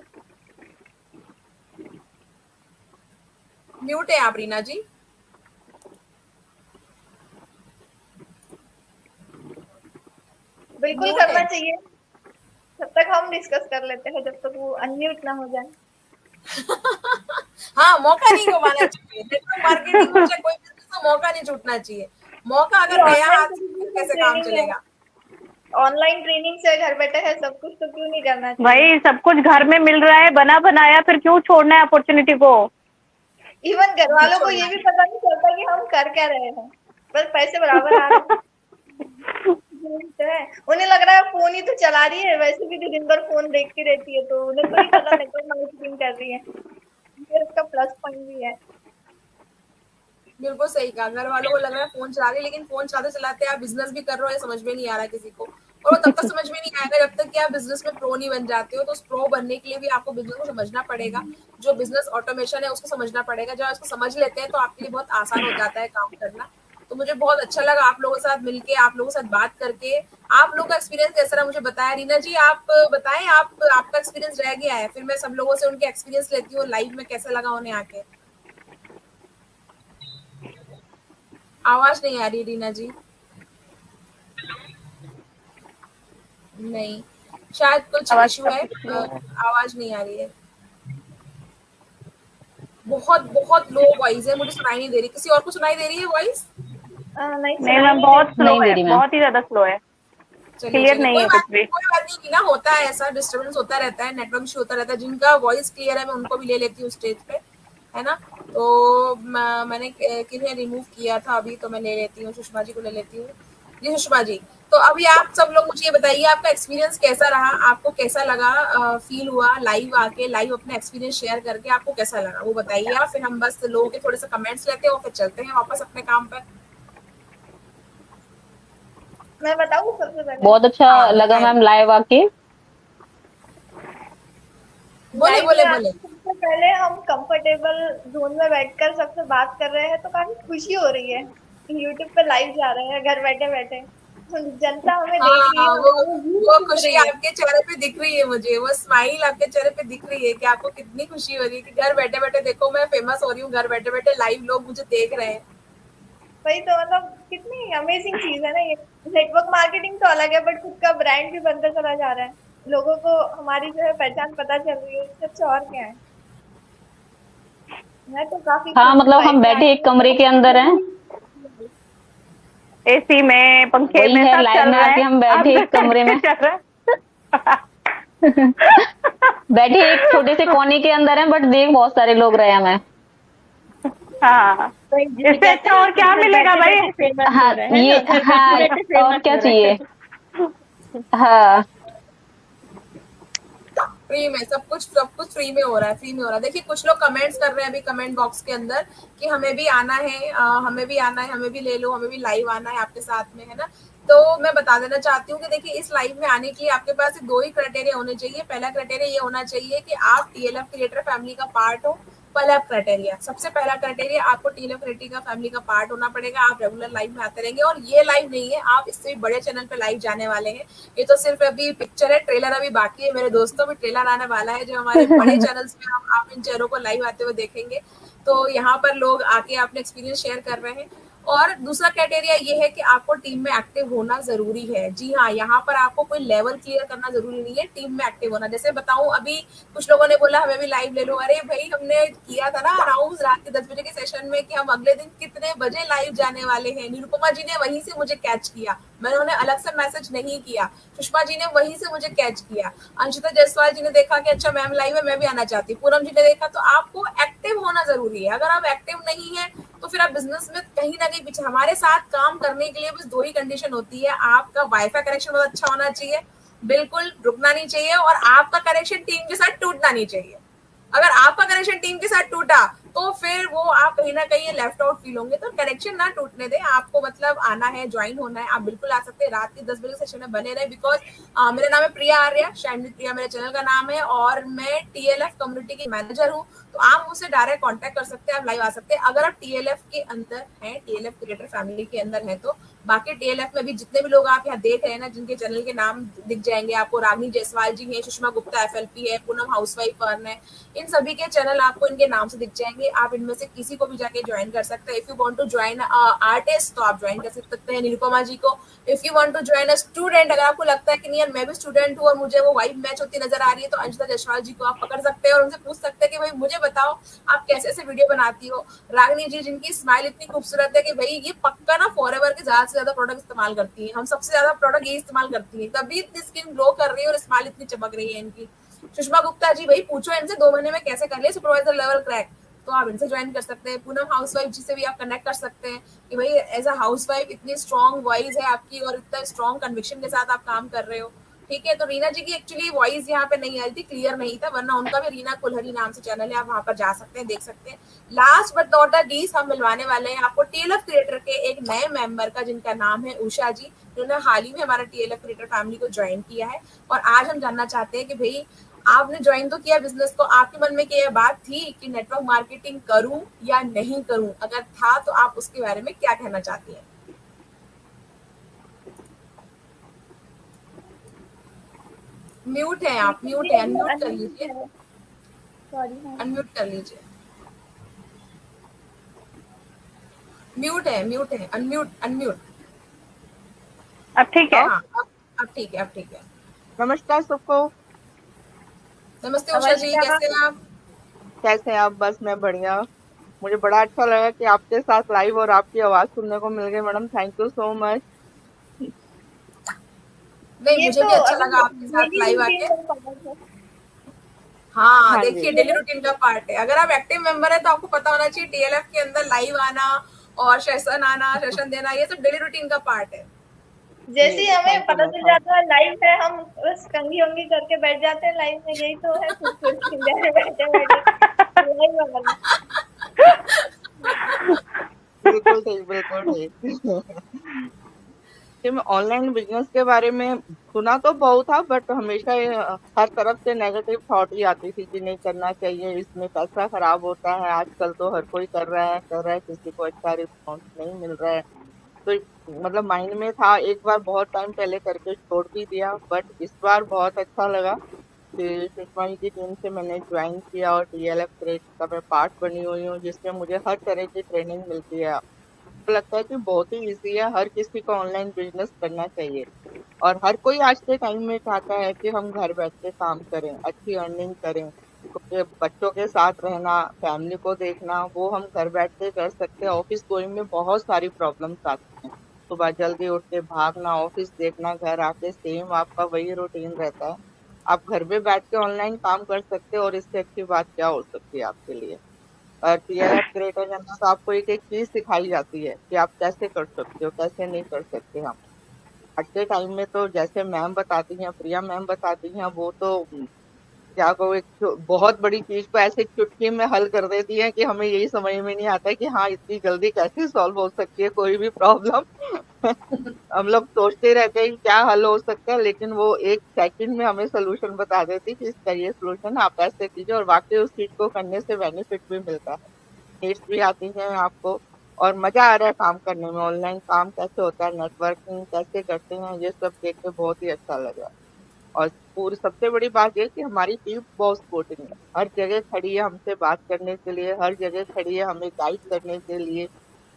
म्यूट है आप रीना जी। बिल्कुल म्यूट करना है। चाहिए। तब तक हम डिस्कस कर लेते हैं जब तक वो अनम्यूट ना हो जाए। हाँ, मौका नहीं गवाना चाहिए। नेटवर्क मार्केटिंग हो चाहे कोई बिजनेस हो, मौका नहीं छूटना चाहिए। मौका ये अगर गया ऑनलाइन हाथ से तो फिर कैसे काम ट्रेनिंग है, चलेगा? ऑनलाइन ट्रेनिंग से घर बैठे है सब कुछ, तो क्यों नहीं करना चाहिए? भाई सब कुछ घर में मिल रहा है बना बनाया, फिर क्यों छोड़ना है अपॉर्चुनिटी को। इवन घर नहीं वालों को छोड़ना ये भी है। पता नहीं चलता कि हम कर क्या रहे हैं, बस पैसे बराबर आ रहे हैं। यही तो है। उन्हें लग रहा है फोन ही तो चला रही है, वैसे भी तो दिन भर फोन देखती रहती है, तो उन्हें तो नहीं पता नेटवर्क मार्केटिंग कर रही है। ये उसका प्लस पॉइंट भी है। बिल्कुल सही कहा। घर वालों को लग रहा है फोन चला रही है, लेकिन फोन चलाते चलाते आप बिजनेस भी कर रहे हो, ये समझ में नहीं आ रहा किसी को। और वो तब तक समझ में नहीं आएगा जब तक कि आप बिजनेस में प्रो नहीं बन जाते हो। तो उस प्रो बनने के लिए भी आपको बिजनेस को समझना पड़ेगा। जो बिजनेस ऑटोमेशन है उसको समझना पड़ेगा। जब उसको समझ लेते हैं तो आपके लिए बहुत आसान हो जाता है काम करना। तो मुझे बहुत अच्छा लगा आप लोगों के साथ मिलके, आप लोगों के साथ बात करके। आप लोगों का एक्सपीरियंस कैसा रहा मुझे बताया। रीना जी आप बताएं, आपका एक्सपीरियंस रह गया है, फिर मैं सब लोगों से उनके एक्सपीरियंस लेती हूँ लाइव में कैसा लगा उन्हें आके। आवाज नहीं आ रही रीना जी। नहीं, शायद कुछ आवाज इशू है, सबकी slow है। आवाज नहीं आ रही है। बहुत बहुत लो वॉइस है, मुझे सुनाई नहीं दे रही। किसी और को सुनाई दे रही है वॉइस? नहीं नहीं सुनाई मैम नहीं बहुत देती। स्लो नहीं दे है, रही मैम। बहुत ही ज्यादा स्लो है, चलिए क्लियर चलिए, नहीं है कुछ भी। कोई बात नहीं रीना, होता है ऐसा, डिस्टर्बेंस होता रहता है, नेटवर्क इशू होता रहता है। जिनका वॉइस क्लियर है मैं उनको भी ले लेती हूँ स्टेज पे, है ना। तो मैंने किन्हें रिमूव किया था अभी, तो मैं ले लेती हूँ, सुषमा जी को ले लेती हूँ। जी सुषमा जी, तो अभी आप सब लोग मुझे ये बताइए आपका एक्सपीरियंस कैसा रहा, आपको कैसा लगा, फील हुआ लाइव आके, लाइव अपना एक्सपीरियंस शेयर करके आपको कैसा लगा वो बताइए। और फिर हम बस लोगों के थोड़े से कमेंट्स लेते हैं और फिर चलते हैं वापस अपने काम पर। मैं बताऊँ सबसे पहले? बहुत अच्छा हाँ लगा बताएं, मैम लाइव आके। बोले लाइव बोले में बोले। आके सबसे पहले हम कंफर्टेबल जोन में बैठकर सबसे बात कर रहे हैं, तो काफी खुशी हो रही है। यूट्यूब पे लाइव जा रहे हैं घर बैठे बैठे, जनता हमें देख रही है, हाँ, हमारी वो व्यूज सुन खुशी रही है। आपके चेहरे पे दिख रही है मुझे, वो स्माइल आपके चेहरे पे दिख रही है कि आपको कितनी खुशी हो रही है कि घर बैठे बैठे देखो मैं फेमस हो रही हूँ, घर बैठे बैठे लाइव लोग मुझे देख रहे हैं। वही तो, मतलब कितनी अमेजिंग चीज है ना ये। नेटवर्क मार्केटिंग तो अलग है, बट खुद का ब्रांड भी बनता चला जा रहा है। लोगों को हमारी जो है पहचान पता चल रही है, इससे अच्छा और क्या है। मैं तो काफी हाँ खुश हूँ मतलब हम लाइव में बैठे एक कमरे के अंदर हैं, एसी में पंखे वही में है सब लाइव चल में रहा आके है, हम बैठे एक कमरे में चल रहा है। बैठे एक छोटे से कोने के अंदर हैं, बट देख बहुत सारे लोग रहे हैं हमें। हाँ इससे अच्छा और क्या मिलेगा भाई। हाँ ये, हाँ और क्या चाहिए। हाँ फ्री में सब कुछ फ्री में हो रहा है, फ्री में हो रहा है। देखिए कुछ लोग कमेंट्स कर रहे हैं अभी कमेंट बॉक्स के अंदर कि हमें भी आना है, हमें भी आना है, हमें भी ले लो, हमें भी लाइव आना है आपके साथ में, है ना। तो मैं बता देना चाहती हूँ कि देखिए इस लाइव में आने के लिए आपके पास सिर्फ 2 ही क्राइटेरिया होने चाहिए। पहला क्राइटेरिया ये होना चाहिए कि आप टीएलएफ क्रिएटर फैमिली का पार्ट हो। पहला क्राइटेरिया, सबसे पहला क्राइटेरिया, आपको टीएलएफ क्रिएटर का फैमिली का पार्ट होना पड़ेगा। आप रेगुलर लाइव में आते रहेंगे, और ये लाइव नहीं है, आप इससे भी बड़े चैनल पे लाइव जाने वाले हैं। ये तो सिर्फ अभी पिक्चर है, ट्रेलर अभी बाकी है मेरे दोस्तों, भी ट्रेलर आने वाला है जो हमारे बड़े चैनल्स में हम आप इन चेहरों को लाइव आते हुए देखेंगे। तो यहाँ पर लोग आके अपने एक्सपीरियंस शेयर कर रहे हैं। और दूसरा क्राइटेरिया ये है कि आपको टीम में एक्टिव होना जरूरी है। जी हाँ, यहाँ पर आपको कोई लेवल क्लियर करना जरूरी नहीं है, टीम में एक्टिव होना। जैसे बताऊं, अभी कुछ लोगों ने बोला हमें भी लाइव ले लो। अरे भाई, हमने किया था ना अनाउंस रात के 10 बजे के सेशन में कि हम अगले दिन कितने बजे लाइव जाने वाले हैं। निरुपमा जी ने वहीं से मुझे कैच किया, मैंने उन्हें अलग से मैसेज नहीं किया। सुषमा जी ने वहीं से मुझे कैच किया। अंशिता जायसवाल जी ने देखा कि अच्छा मैम लाइव है, मैं भी आना चाहती हूँ। पूनम जी ने देखा। तो आपको एक्टिव होना जरूरी है। अगर आप एक्टिव नहीं है तो फिर आप बिजनेस में कहीं ना कहीं पीछे। हमारे साथ काम करने के लिए बस 2 ही कंडीशन होती है, आपका वाईफाई कनेक्शन बहुत अच्छा होना चाहिए, बिल्कुल रुकना नहीं चाहिए, और आपका कनेक्शन टीम के साथ टूटना नहीं चाहिए। अगर आपका कनेक्शन टीम के साथ टूटा तो फिर वो आप कहीं ना कहीं लेफ्ट आउट फील होंगे। तो कनेक्शन ना टूटने दें, आपको मतलब आना है, ज्वाइन होना है, आप बिल्कुल आ सकते हैं। रात के 10 बजे सेशन में बने रहे। बिकॉज मेरा नाम है प्रिया आर्या, शाइन विद प्रिया मेरे चैनल का नाम है, और मैं टीएलएफ कम्युनिटी की मैनेजर हूँ। तो आप मुझसे डायरेक्ट कांटेक्ट कर सकते हैं, आप लाइव आ सकते हैं अगर आप टीएलएफ के अंदर हैं, टीएलएफ क्रिएटर फैमिली के अंदर हैं। तो बाकी टीएलएफ में भी जितने भी लोग आप यहाँ देख रहे हैं ना, जिनके चैनल के नाम दिख जाएंगे आपको, रागनी जायसवाल जी है, सुषमा गुप्ता एफएलपी है, पूनम हाउसवाइफ अर्न है, इन सभी के चैनल आपको इनके नाम से दिख जाएंगे। आप इनमें से किसी को भी जाके ज्वाइन कर सकते हैं। If you want to join artist तो आप ज्वाइन कर सकते हैं निरुपमा जी को। If you want to join a student, अगर आपको लगता है कि नहीं यार मैं भी स्टूडेंट हूँ और मुझे वो वाइब मैच होती नजर आ रही है, तो अंशिता जायसवाल जी को आप पकड़ सकते हैं और उनसे पूछ सकते हैं कि भाई मुझे बताओ आप कैसे ऐसे वीडियो बनाती हो। रागनी जी, जिनकी स्माइल इतनी खूबसूरत है कि भाई ये पक्का ना फॉरएवर के ज्यादा से ज्यादा प्रोडक्ट इस्तेमाल करती है। हम सबसे ज्यादा प्रोडक्ट ये इस्तेमाल करती है, तभी इतनी स्किन ग्लो कर रही है और स्माइल इतनी चमक रही है इनकी। सुषमा गुप्ता जी, भाई पूछो इनसे 2 महीने में कैसे कर लिया सुपरवाइजर लेवल क्रैक, तो आप इनसे ज्वाइन कर सकते हैं। पूनम हाउसवाइफ जी से भी आप कनेक्ट कर सकते हैं कि भाई एज अ हाउसवाइफ इतनी स्ट्रॉन्ग वॉइस है आपकी और इतना स्ट्रॉन्ग कन्विक्शन के साथ आप काम कर रहे हो। ठीक है, तो रीना जी की एक्चुअली वॉइस यहाँ पे नहीं आई थी, क्लियर नहीं था, वरना उनका भी रीना कुलहरी नाम से चैनल है, आप वहां पर जा सकते हैं, देख सकते हैं। Last but not the least, हम मिलवाने वाले हैं आपको टीएलएफ क्रिएटर के एक नए मेंबर का, जिनका नाम है उषा जी, जिन्होंने हाल ही में हमारा टीएलएफ क्रिएटर फैमिली को ज्वाइन किया है। और आज हम जानना चाहते हैं कि भाई आपने ज्वाइन तो किया बिजनेस को, आपके मन में क्या बात थी कि नेटवर्क मार्केटिंग करूं या नहीं करूं? अगर था तो आप उसके बारे में क्या कहना चाहती हैं? म्यूट है आप, म्यूट है, अनम्यूट कर लीजिए, अनम्यूट कर लीजिए। म्यूट है, अनम्यूट, अनम्यूट। अब ठीक है? हाँ, अब ठीक है, अब ठीक है। नमस्कार सबको। नमस्ते उषा जी, कैसे हैं आप? कैसे हैं आप? बस मैं बढ़िया। मुझे बड़ा अच्छा लगा कि आपके साथ लाइव और आपकी आवाज सुनने को मिल गई madam, thank you so much. नहीं, मुझे भी अच्छा लगा आपके साथ लाइव आके। हाँ, देखिए डेली रूटीन का पार्ट है। अगर आप एक्टिव मेंबर है तो आपको पता होना चाहिए टीएलएफ के अंदर लाइव आना और सेशन आना, सेशन देना, ये सब डेली रूटीन का पार्ट है। जैसे ही हमें पता चल जाता है लाइव है, हम बस कंघी उंगी करके बैठ जाते हैं लाइव में। यही तो है बैठे बिल्कुल ठीक, बिल्कुल ठीक। कि मैं ऑनलाइन बिजनेस के बारे में सुना तो बहुत था, बट हमेशा हर तरफ से नेगेटिव थॉट ही आती थी कि नहीं करना चाहिए, इसमें पैसा खराब होता है। आजकल तो हर कोई कर रहा है, किसी को अच्छा रिस्पॉन्स नहीं मिल रहा है। तो मतलब माइंड में था, एक बार बहुत टाइम पहले करके छोड़ भी दिया, बट इस बार बहुत अच्छा लगा कि सुषमा जी की टीम से मैंने ज्वाइन किया और टीएलएफ क्रिएटर का मैं पार्ट बनी हुई हूँ, जिससे मुझे हर तरह की ट्रेनिंग मिलती है। मुझे लगता है कि बहुत ही इजी है, हर किसी को ऑनलाइन बिजनेस करना चाहिए और हर कोई आज के टाइम में चाहता है कि हम घर बैठ के काम करें, अच्छी अर्निंग करें। बच्चों के साथ रहना, फैमिली को देखना, वो हम घर बैठ के कर सकते हैं। ऑफिस गोइंग में बहुत सारी प्रॉब्लम्स आती हैं, सुबह जल्दी उठ के भागना, ऑफिस देखना, घर आके सेम आपका वही रूटीन रहता है। आप घर में बैठ के ऑनलाइन काम कर सकते हो और इससे अच्छी बात क्या हो सकती है आपके लिए। टीएलएफ क्रिएटर के अंदर तो आपको एक एक चीज सिखाई जाती है कि आप कैसे कर सकते हो, कैसे नहीं कर सकते। हम आज के टाइम में तो जैसे मैम बताती हैं, प्रिया मैम बताती हैं, वो तो क्या कहूँ, एक बहुत बड़ी चीज को ऐसे चुटकी में हल कर देती है कि हमें यही समझ में नहीं आता है कि हाँ इतनी जल्दी कैसे सॉल्व हो सकती है कोई भी प्रॉब्लम। हम लोग सोचते रहते हैं कि क्या हल हो सकता है, लेकिन वो एक सेकंड में हमें सोल्यूशन बता देती कि इसका ये सोल्यूशन आप ऐसे कीजिए, और वाकई उस चीज को करने से बेनिफिट भी मिलता है, नीड्स भी आती है आपको और मजा आ रहा है काम करने में। ऑनलाइन काम कैसे होता है, नेटवर्किंग कैसे करते हैं, ये सब देख के बहुत ही अच्छा लगा। और पूरी सबसे बड़ी बात ये कि हमारी टीम बहुत सपोर्टिंग है, हर जगह खड़ी है हमसे बात करने के लिए, हर जगह खड़ी है हमें गाइड करने के लिए।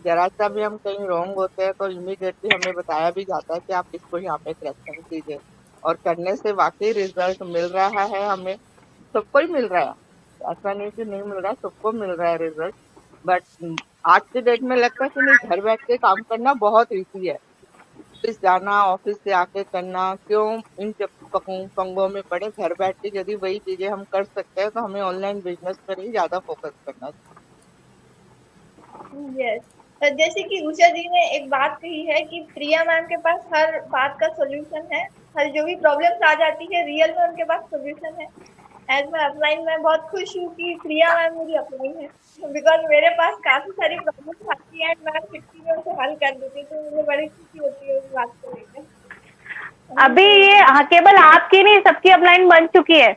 जरा सा भी हम कहीं रॉन्ग होते हैं तो इमीडिएटली हमें बताया भी जाता है कि आप इसको यहाँ पे करेक्शन कीजिए, और करने से वाकई रिजल्ट मिल रहा है हमें, सबको ही मिल रहा है, ऐसा नहीं कि नहीं मिल रहा है, सबको मिल रहा है रिजल्ट। बट आज के डेट में लगता है कि नहीं, घर बैठ के काम करना बहुत ईजी है, ऑफिस जाना, ऑफिस से आके करना, क्यों इन पंगों में पड़े, घर बैठ के यदि वही चीजें हम कर सकते हैं तो हमें ऑनलाइन बिजनेस पर ही ज्यादा फोकस करना चाहिए। यस, जैसे कि उषा जी ने एक बात कही है कि प्रिया मैम के पास हर बात का सोल्यूशन है, हर जो भी प्रॉब्लम्स आ जाती है रियल में उनके पास सोल्यूशन है। एज मैं अपलाइन मैं बहुत खुश हूँ कि प्रिया मैम मेरी अपलाइन है, बिकॉज मेरे पास काफी सारी प्रॉब्लम्स आती है, मैं 50 में उसे हल कर देती हूँ, तो मुझे बड़ी खुशी होती है उस बात को लेकर। अभी ये हाँ, केवल आपकी नहीं सबकी अपलाइन बन चुकी है,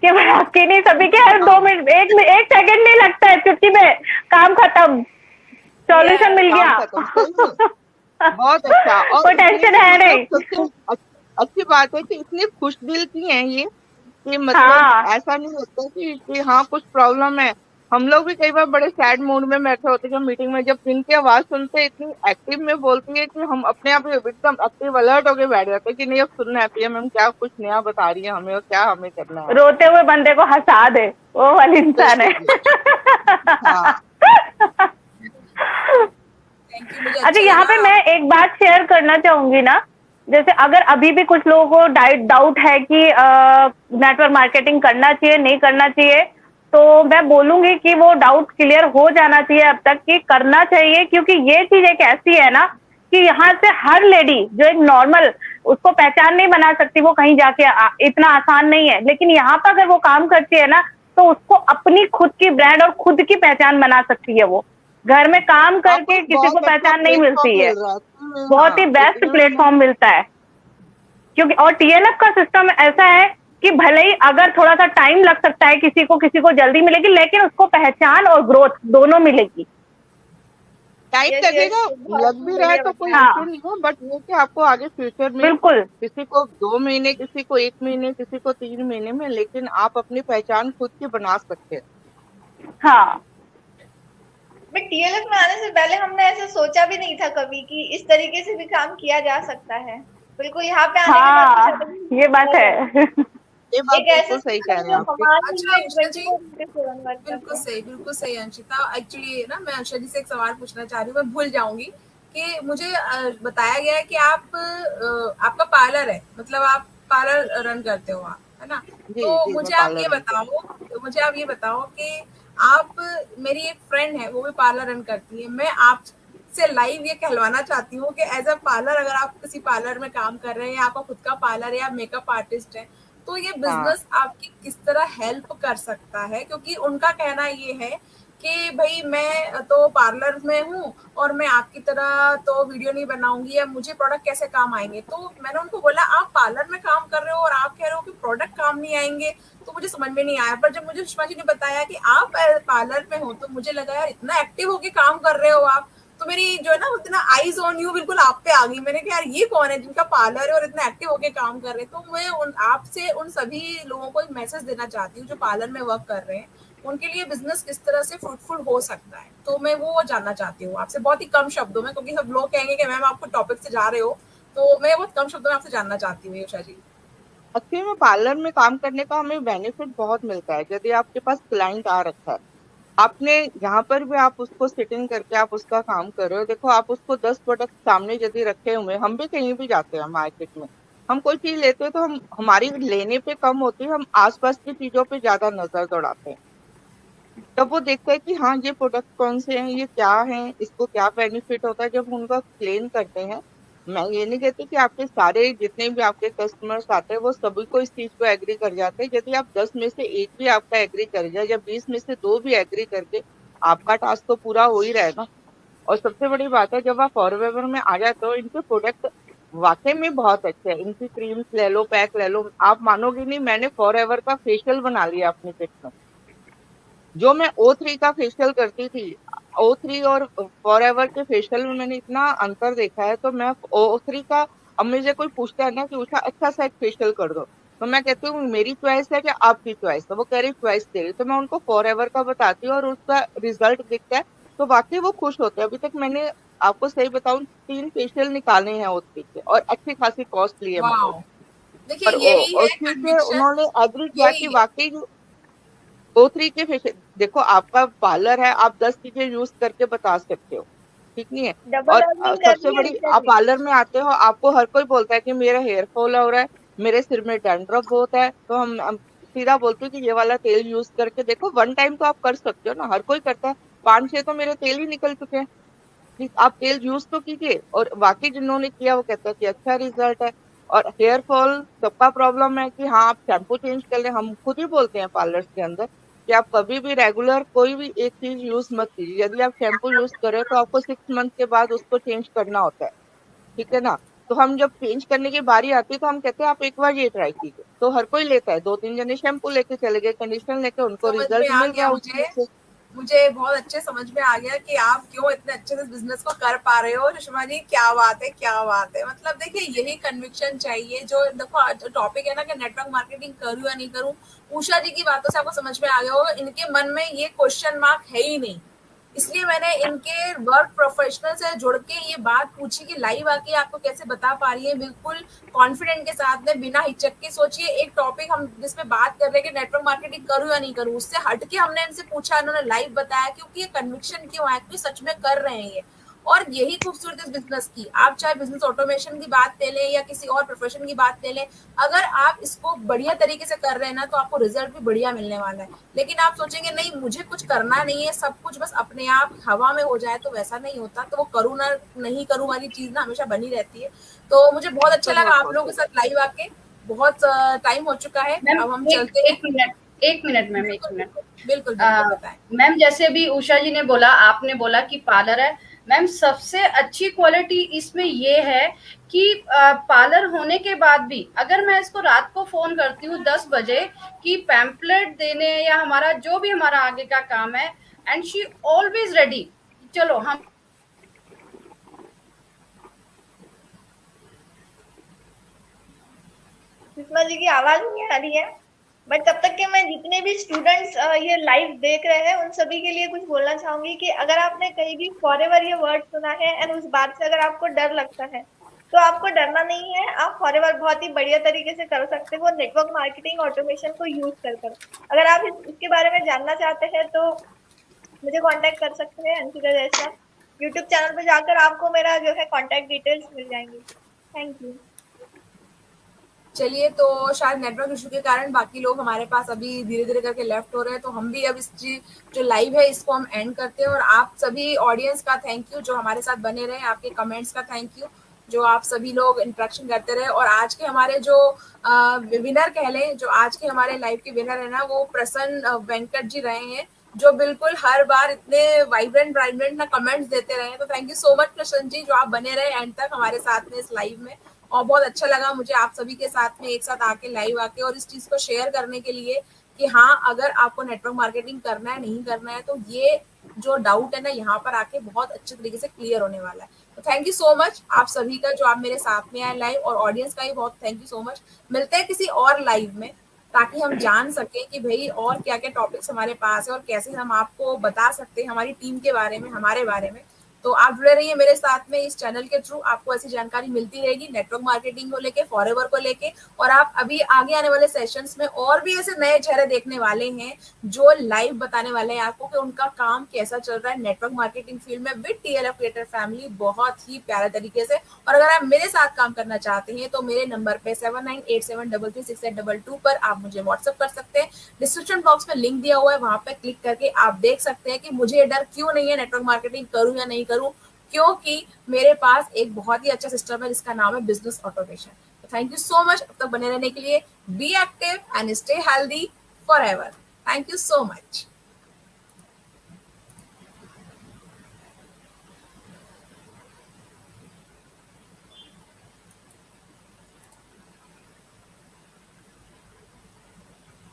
केवल आपकी नहीं सभी के, हर 2 मिनट एक सेकंड नहीं लगता है, चुटकी में काम खत्म, सॉल्यूशन मिल गया। बहुत अच्छा, और कोई टेंशन है नहीं। सबसे अच्छी बात है कि इतनी खुश दिल की हैं ये, कि मतलब ऐसा नहीं होता कि हाँ कुछ प्रॉब्लम है। हम लोग भी कई बार बड़े सैड मूड में बैठे होते हैं मीटिंग में, जब इनकी आवाज सुनते हैं इतनी एक्टिव में बोलती है कि हम अपने आप एकदम एक्टिव अलर्ट होके बैठ जाते हैं कि नहीं अब सुनना है प्रिया मैम क्या कुछ नया बता रही है हमें और क्या हमें करना है। रोते हुए बंदे को हंसा दे, वो वाली इंसान है। अच्छा, यहाँ पे मैं एक बात शेयर करना चाहूंगी ना, जैसे अगर अभी भी कुछ लोगों को डाउट है कि नेटवर्क मार्केटिंग करना चाहिए नहीं करना चाहिए, तो मैं बोलूंगी कि वो डाउट क्लियर हो जाना चाहिए अब तक कि करना चाहिए, क्योंकि ये चीज एक ऐसी है ना कि यहाँ से हर लेडी जो एक नॉर्मल उसको पहचान नहीं बना सकती, वो कहीं जाके इतना आसान नहीं है, लेकिन यहाँ पर अगर वो काम करती है ना तो उसको अपनी खुद की ब्रांड और खुद की पहचान बना सकती है। वो घर में काम करके किसी को पहचान नहीं मिलती है, बहुत ही बेस्ट प्लेटफॉर्म मिलता है, क्योंकि और टीएलएफ का सिस्टम ऐसा है कि भले ही अगर थोड़ा सा टाइम लग सकता है, किसी को जल्दी मिलेगी, लेकिन उसको पहचान और ग्रोथ दोनों मिलेगी। टाइम लगेगा, लग भी रहा है तो कोई इशू नहीं हो, बट ये कि आपको आगे फ्यूचर में बिल्कुल किसी को 2 महीने, किसी को 1 महीने, किसी को 3 महीने में, लेकिन आप अपनी पहचान खुद की बना सकते हैं। हाँ, बट टीएलएफ में आने से पहले हमने ऐसा सोचा भी नहीं था कभी कि इस तरीके से भी काम किया जा सकता है। बिल्कुल यहाँ पे आने के बाद ये बात है, ये बात बिल्कुल सही कह रहे हैं आप। अच्छा अंशिता जी, बिल्कुल सही अंशिता। एक्चुअली ना मैं अंशिता जी से एक सवाल पूछना चाह रही हूँ, मैं भूल जाऊंगी कि मुझे बताया गया है कि आप आपका पार्लर है, मतलब आप पार्लर रन करते हो आप, है ना? तो मुझे आप ये बताओ कि आप, मेरी एक फ्रेंड है वो भी पार्लर रन करती है, मैं आप से लाइव ये कहलवाना चाहती हूँ कि एज अ पार्लर अगर आप किसी पार्लर में काम कर रहे हैं या आपका खुद का पार्लर है या मेकअप आर्टिस्ट है, तो ये बिजनेस आपकी किस तरह हेल्प कर सकता है? क्योंकि उनका कहना ये है कि भाई मैं तो पार्लर में हूँ और मैं आपकी तरह तो वीडियो नहीं बनाऊंगी, या मुझे प्रोडक्ट कैसे काम आएंगे? तो मैंने उनको बोला आप पार्लर में काम कर रहे हो और आप कह रहे हो कि प्रोडक्ट काम नहीं आएंगे, तो मुझे समझ में नहीं आया। पर जब मुझे सुषमा जी ने बताया कि आप पार्लर में हो तो मुझे लगा यार इतना एक्टिव होके काम कर रहे हो आप, तो मेरी जो है ना इतना आईज ऑन यू बिल्कुल आप पे आ गई। मैंने कहा यार ये कौन है जिनका पार्लर है और इतना एक्टिव होके काम कर रहे हैं। तो मैं आपसे उन सभी लोगों को एक मैसेज देना चाहती हूँ जो पार्लर में वर्क कर रहे हैं, उनके लिए बिजनेस किस तरह से फ्रूटफुल हो सकता है। तो मैं वो जानना चाहती हूँ आपसे बहुत ही कम शब्दों में, क्योंकि सब लोग कहेंगे कि मैम आपको टॉपिक से जा रहे हो, तो मैं बहुत कम शब्दों में आपसे जानना चाहती हूँ उषा जी। एक्चुअली में पार्लर में काम करने का हमें बेनिफिट बहुत मिलता है। यदि आपके पास क्लाइंट आ रखा है, आपने यहाँ पर भी आप उसको सिटिंग करके आप उसका काम कर रहे हो, देखो आप उसको 10 प्रोडक्ट सामने यदि रखे हुए, हम भी कहीं भी जाते हैं मार्केट में, हम कोई चीज लेते हैं तो हम हमारी लेने पे कम होती है, हम आसपास की चीजों पे ज्यादा नजर दौड़ाते हैं। जब वो देखते हैं कि हाँ ये प्रोडक्ट कौन से हैं, ये क्या है, इसको क्या बेनिफिट होता है, जब उनका एक्सप्लेन करते हैं, मैं ये नहीं कहती कि आपके सारे जितने भी आपके कस्टमर्स आते हैं वो सभी को इस चीज को एग्री कर जाते हैं। यदि आप 10 में से 1 भी आपका एग्री कर जाए या 20 में से 2 भी एग्री करके, आपका टास्क तो पूरा हो ही रहेगा। और सबसे बड़ी बात है जब आप फॉरएवर में आ जाते हो, इनके प्रोडक्ट वाकई में बहुत अच्छे हैं। इनकी क्रीम्स ले लो, पैक ले लो, आप मानोगे नहीं, मैंने फॉरएवर का फेशियल बना लिया अपने किट में। जो मैं O3 का फेशियल करती थी, O3 और फॉरएवर के फेशियल में मैंने इतना अंतर देखा है। तो मैं O3 का, अब मुझे कोई पूछता है ना कि उसका अच्छा सा एक फेशियल कर दो, तो मैं कहती हूँ मेरी चॉइस है कि आपकी चॉइस है। वो कह रही चॉइस तेरी, तो मैं उनको फॉरएवर का बताती हूँ और उसका रिजल्ट दिखता है तो वाकई वो खुश होते हैं। अभी तक मैंने आपको सही बताऊं 3 फेशियल निकाले हैं O3 के, और अच्छी खासी कॉस्टली है वाओ, मतलब। देखिए और यही है O3 से कन्विक्शन, उन्होंने एग्री किया यही कि है। वाकई O3 के फेशियल, देखो आपका पार्लर है, आप 10 चीजें यूज करके बता सकते हो, ठीक नहीं है। डबल और अर्निंग सबसे करनी है बड़ी, आप एग्जैक्टली। पार्लर में आते हो, आपको हर कोई बोलता है कि मेरा हेयर फॉल हो रहा है, मेरे सिर में डैंड्रफ बहुत है, तो हम सीधा बोलते हैं कि ये वाला तेल यूज करके देखो। वन टाइम तो आप कर सकते हो ना, हर कोई करता है। 5-6 तो मेरे तेल ही निकल चुके हैं। प्लीज आप तेल यूज तो कीजिए। और वाकई जिन्होंने किया वो कहता है कि अच्छा रिजल्ट है। और हेयर फॉल सबका प्रॉब्लम है कि हाँ आप शैम्पू चेंज कर ले। हम खुद ही बोलते हैं पार्लर्स के अंदर कि आप कभी भी रेगुलर कोई भी एक चीज यूज मत कीजिए। यदि आप शैम्पू यूज करें तो आपको 6 मंथ के बाद उसको चेंज करना होता है, ठीक है ना। तो हम जब चेंज करने की बारी आती है तो हम कहते हैं आप एक बार ये ट्राई कीजिए। तो हर कोई लेता है, 2-3 जने शैम्पू लेके चले गए, कंडीशनर लेके, उनको समझ में रिजल्ट आ मिल गया गया उस चीज मुझे, से। मुझे बहुत अच्छे समझ में आ गया कि आप क्यों इतने अच्छे से बिजनेस को कर पा रहे हो। सुषमा जी क्या बात है, क्या बात है। मतलब देखिए यही कन्विक्शन चाहिए। जो देखो जो टॉपिक है ना कि नेटवर्क मार्केटिंग करूं या नहीं करूं, उषा जी की बातों से आपको समझ में आ गया होगा, इनके मन में ये क्वेश्चन मार्क है ही नहीं। इसलिए मैंने इनके वर्क प्रोफेशनल से जुड़ के ये बात पूछी कि लाइव आके आपको कैसे बता पा रही है बिल्कुल कॉन्फिडेंट के साथ में, बिना हिचक के। सोचिए एक टॉपिक हम जिसमें बात कर रहे हैं कि नेटवर्क मार्केटिंग करूं या नहीं करूं, उससे हट के हमने इनसे पूछा, इन्होंने लाइव बताया, क्योंकि ये कन्विक्शन क्यों है, क्योंकि सच में कर रहे हैं ये। और यही खूबसूरती इस बिजनेस की। आप चाहे बिजनेस ऑटोमेशन की बात ले लें या किसी और प्रोफेशन की बात ले लें, अगर आप इसको बढ़िया तरीके से कर रहे हैं ना तो आपको रिजल्ट भी बढ़िया मिलने वाला है। लेकिन आप सोचेंगे नहीं मुझे कुछ करना नहीं है, सब कुछ बस अपने आप हवा में हो जाए, तो वैसा नहीं होता। तो वो करूँ ना नहीं करूँ वाली चीज ना हमेशा बनी रहती है। तो मुझे बहुत अच्छा तो लगा नहीं आप लोगों के पॉसिबल। साथ लाइव आके। बहुत टाइम हो चुका है, मैम अब हम एक चलते हैं। एक मिनट, एक मिनट मैम, एक बिल्कुल मिनट। बिल्कुल बिल्कुल बताएं। मैम जैसे भी उषा जी ने बोला, आपने बोला कि पार्लर है, मैम सबसे अच्छी क्वालिटी इसमें ये है कि पार्लर होने के बाद भी अगर मैं इसको रात को फोन करती हूँ 10 बजे कि पैम्पलेट देने या हमारा जो भी हमारा आगे का काम है, एंड शी ऑलवेज रेडी, चलो हम। सुषमा जी की आवाज नहीं आ रही है, बट तब तक के मैं जितने भी स्टूडेंट्स ये लाइव देख रहे हैं उन सभी के लिए कुछ बोलना चाहूंगी कि अगर आपने कहीं भी फॉरएवर ये वर्ड सुना है एंड उस बात से अगर आपको डर लगता है तो आपको डरना नहीं है। आप फॉरएवर बहुत ही बढ़िया तरीके से कर सकते हो नेटवर्क मार्केटिंग ऑटोमेशन को यूज कर। अगर आप इसके बारे में जानना चाहते हैं तो मुझे कांटेक्ट कर सकते हैं अंशिका जैसा। यूट्यूब चैनल पे जाकर आपको मेरा जो है कांटेक्ट डिटेल्स मिल जाएंगी। Thank you. चलिए, तो शायद नेटवर्क इशू के कारण बाकी लोग हमारे पास अभी धीरे धीरे करके लेफ्ट हो रहे हैं, तो हम भी अब इस जो लाइव है इसको हम एंड करते हैं। और आप सभी ऑडियंस का थैंक यू जो हमारे साथ बने रहे, आपके कमेंट्स का थैंक यू जो आप सभी लोग इंटरेक्शन करते रहे। और आज के हमारे जो विनर कह लें, जो आज के हमारे लाइव के विनर है ना, वो प्रसन्न वेंकट जी रहे हैं, जो बिल्कुल हर बार इतने वाइब्रेंट ना कमेंट्स देते रहे। तो थैंक यू सो मच प्रसन्न जी, जो आप बने रहे एंड तक हमारे साथ में इस लाइव में। और बहुत अच्छा लगा मुझे आप सभी के साथ में एक साथ आके लाइव आके और इस चीज को शेयर करने के लिए कि हाँ अगर आपको नेटवर्क मार्केटिंग करना है नहीं करना है तो ये जो डाउट है ना यहाँ पर आके बहुत अच्छे तरीके से क्लियर होने वाला है। तो थैंक यू सो मच आप सभी का जो आप मेरे साथ में आए लाइव, और ऑडियंस का भी बहुत थैंक यू सो मच। मिलते हैं किसी और लाइव में ताकि हम जान सकें कि भाई और क्या क्या टॉपिक्स हमारे पास है और कैसे हम आपको बता सकते हैं हमारी टीम के बारे में, हमारे बारे में। तो आप जुड़े रहिए मेरे साथ में इस चैनल के थ्रू, आपको ऐसी जानकारी मिलती रहेगी नेटवर्क मार्केटिंग को लेके, फॉरएवर को लेके। और आप अभी आगे आने वाले सेशंस में और भी ऐसे नए चेहरे देखने वाले हैं जो लाइव बताने वाले हैं आपको कि उनका काम कैसा चल रहा है नेटवर्क मार्केटिंग फील्ड में विद टीएलएफ क्रिएटर फैमिली, बहुत ही प्यारे तरीके से। और अगर आप मेरे साथ काम करना चाहते हैं तो मेरे नंबर पे 7987336822 पर आप मुझे व्हाट्सएप कर सकते हैं। डिस्क्रिप्शन बॉक्स में लिंक दिया हुआ है, वहां पे क्लिक करके आप देख सकते हैं कि मुझे डर क्यों नहीं है नेटवर्क मार्केटिंग करूं या नहीं करूं, क्योंकि मेरे पास एक बहुत ही अच्छा सिस्टम है जिसका नाम है बिजनेस ऑटोमेशन। तो थैंक यू सो मच अब तक बने रहने के लिए। Be active and stay healthy forever. Thank you so much.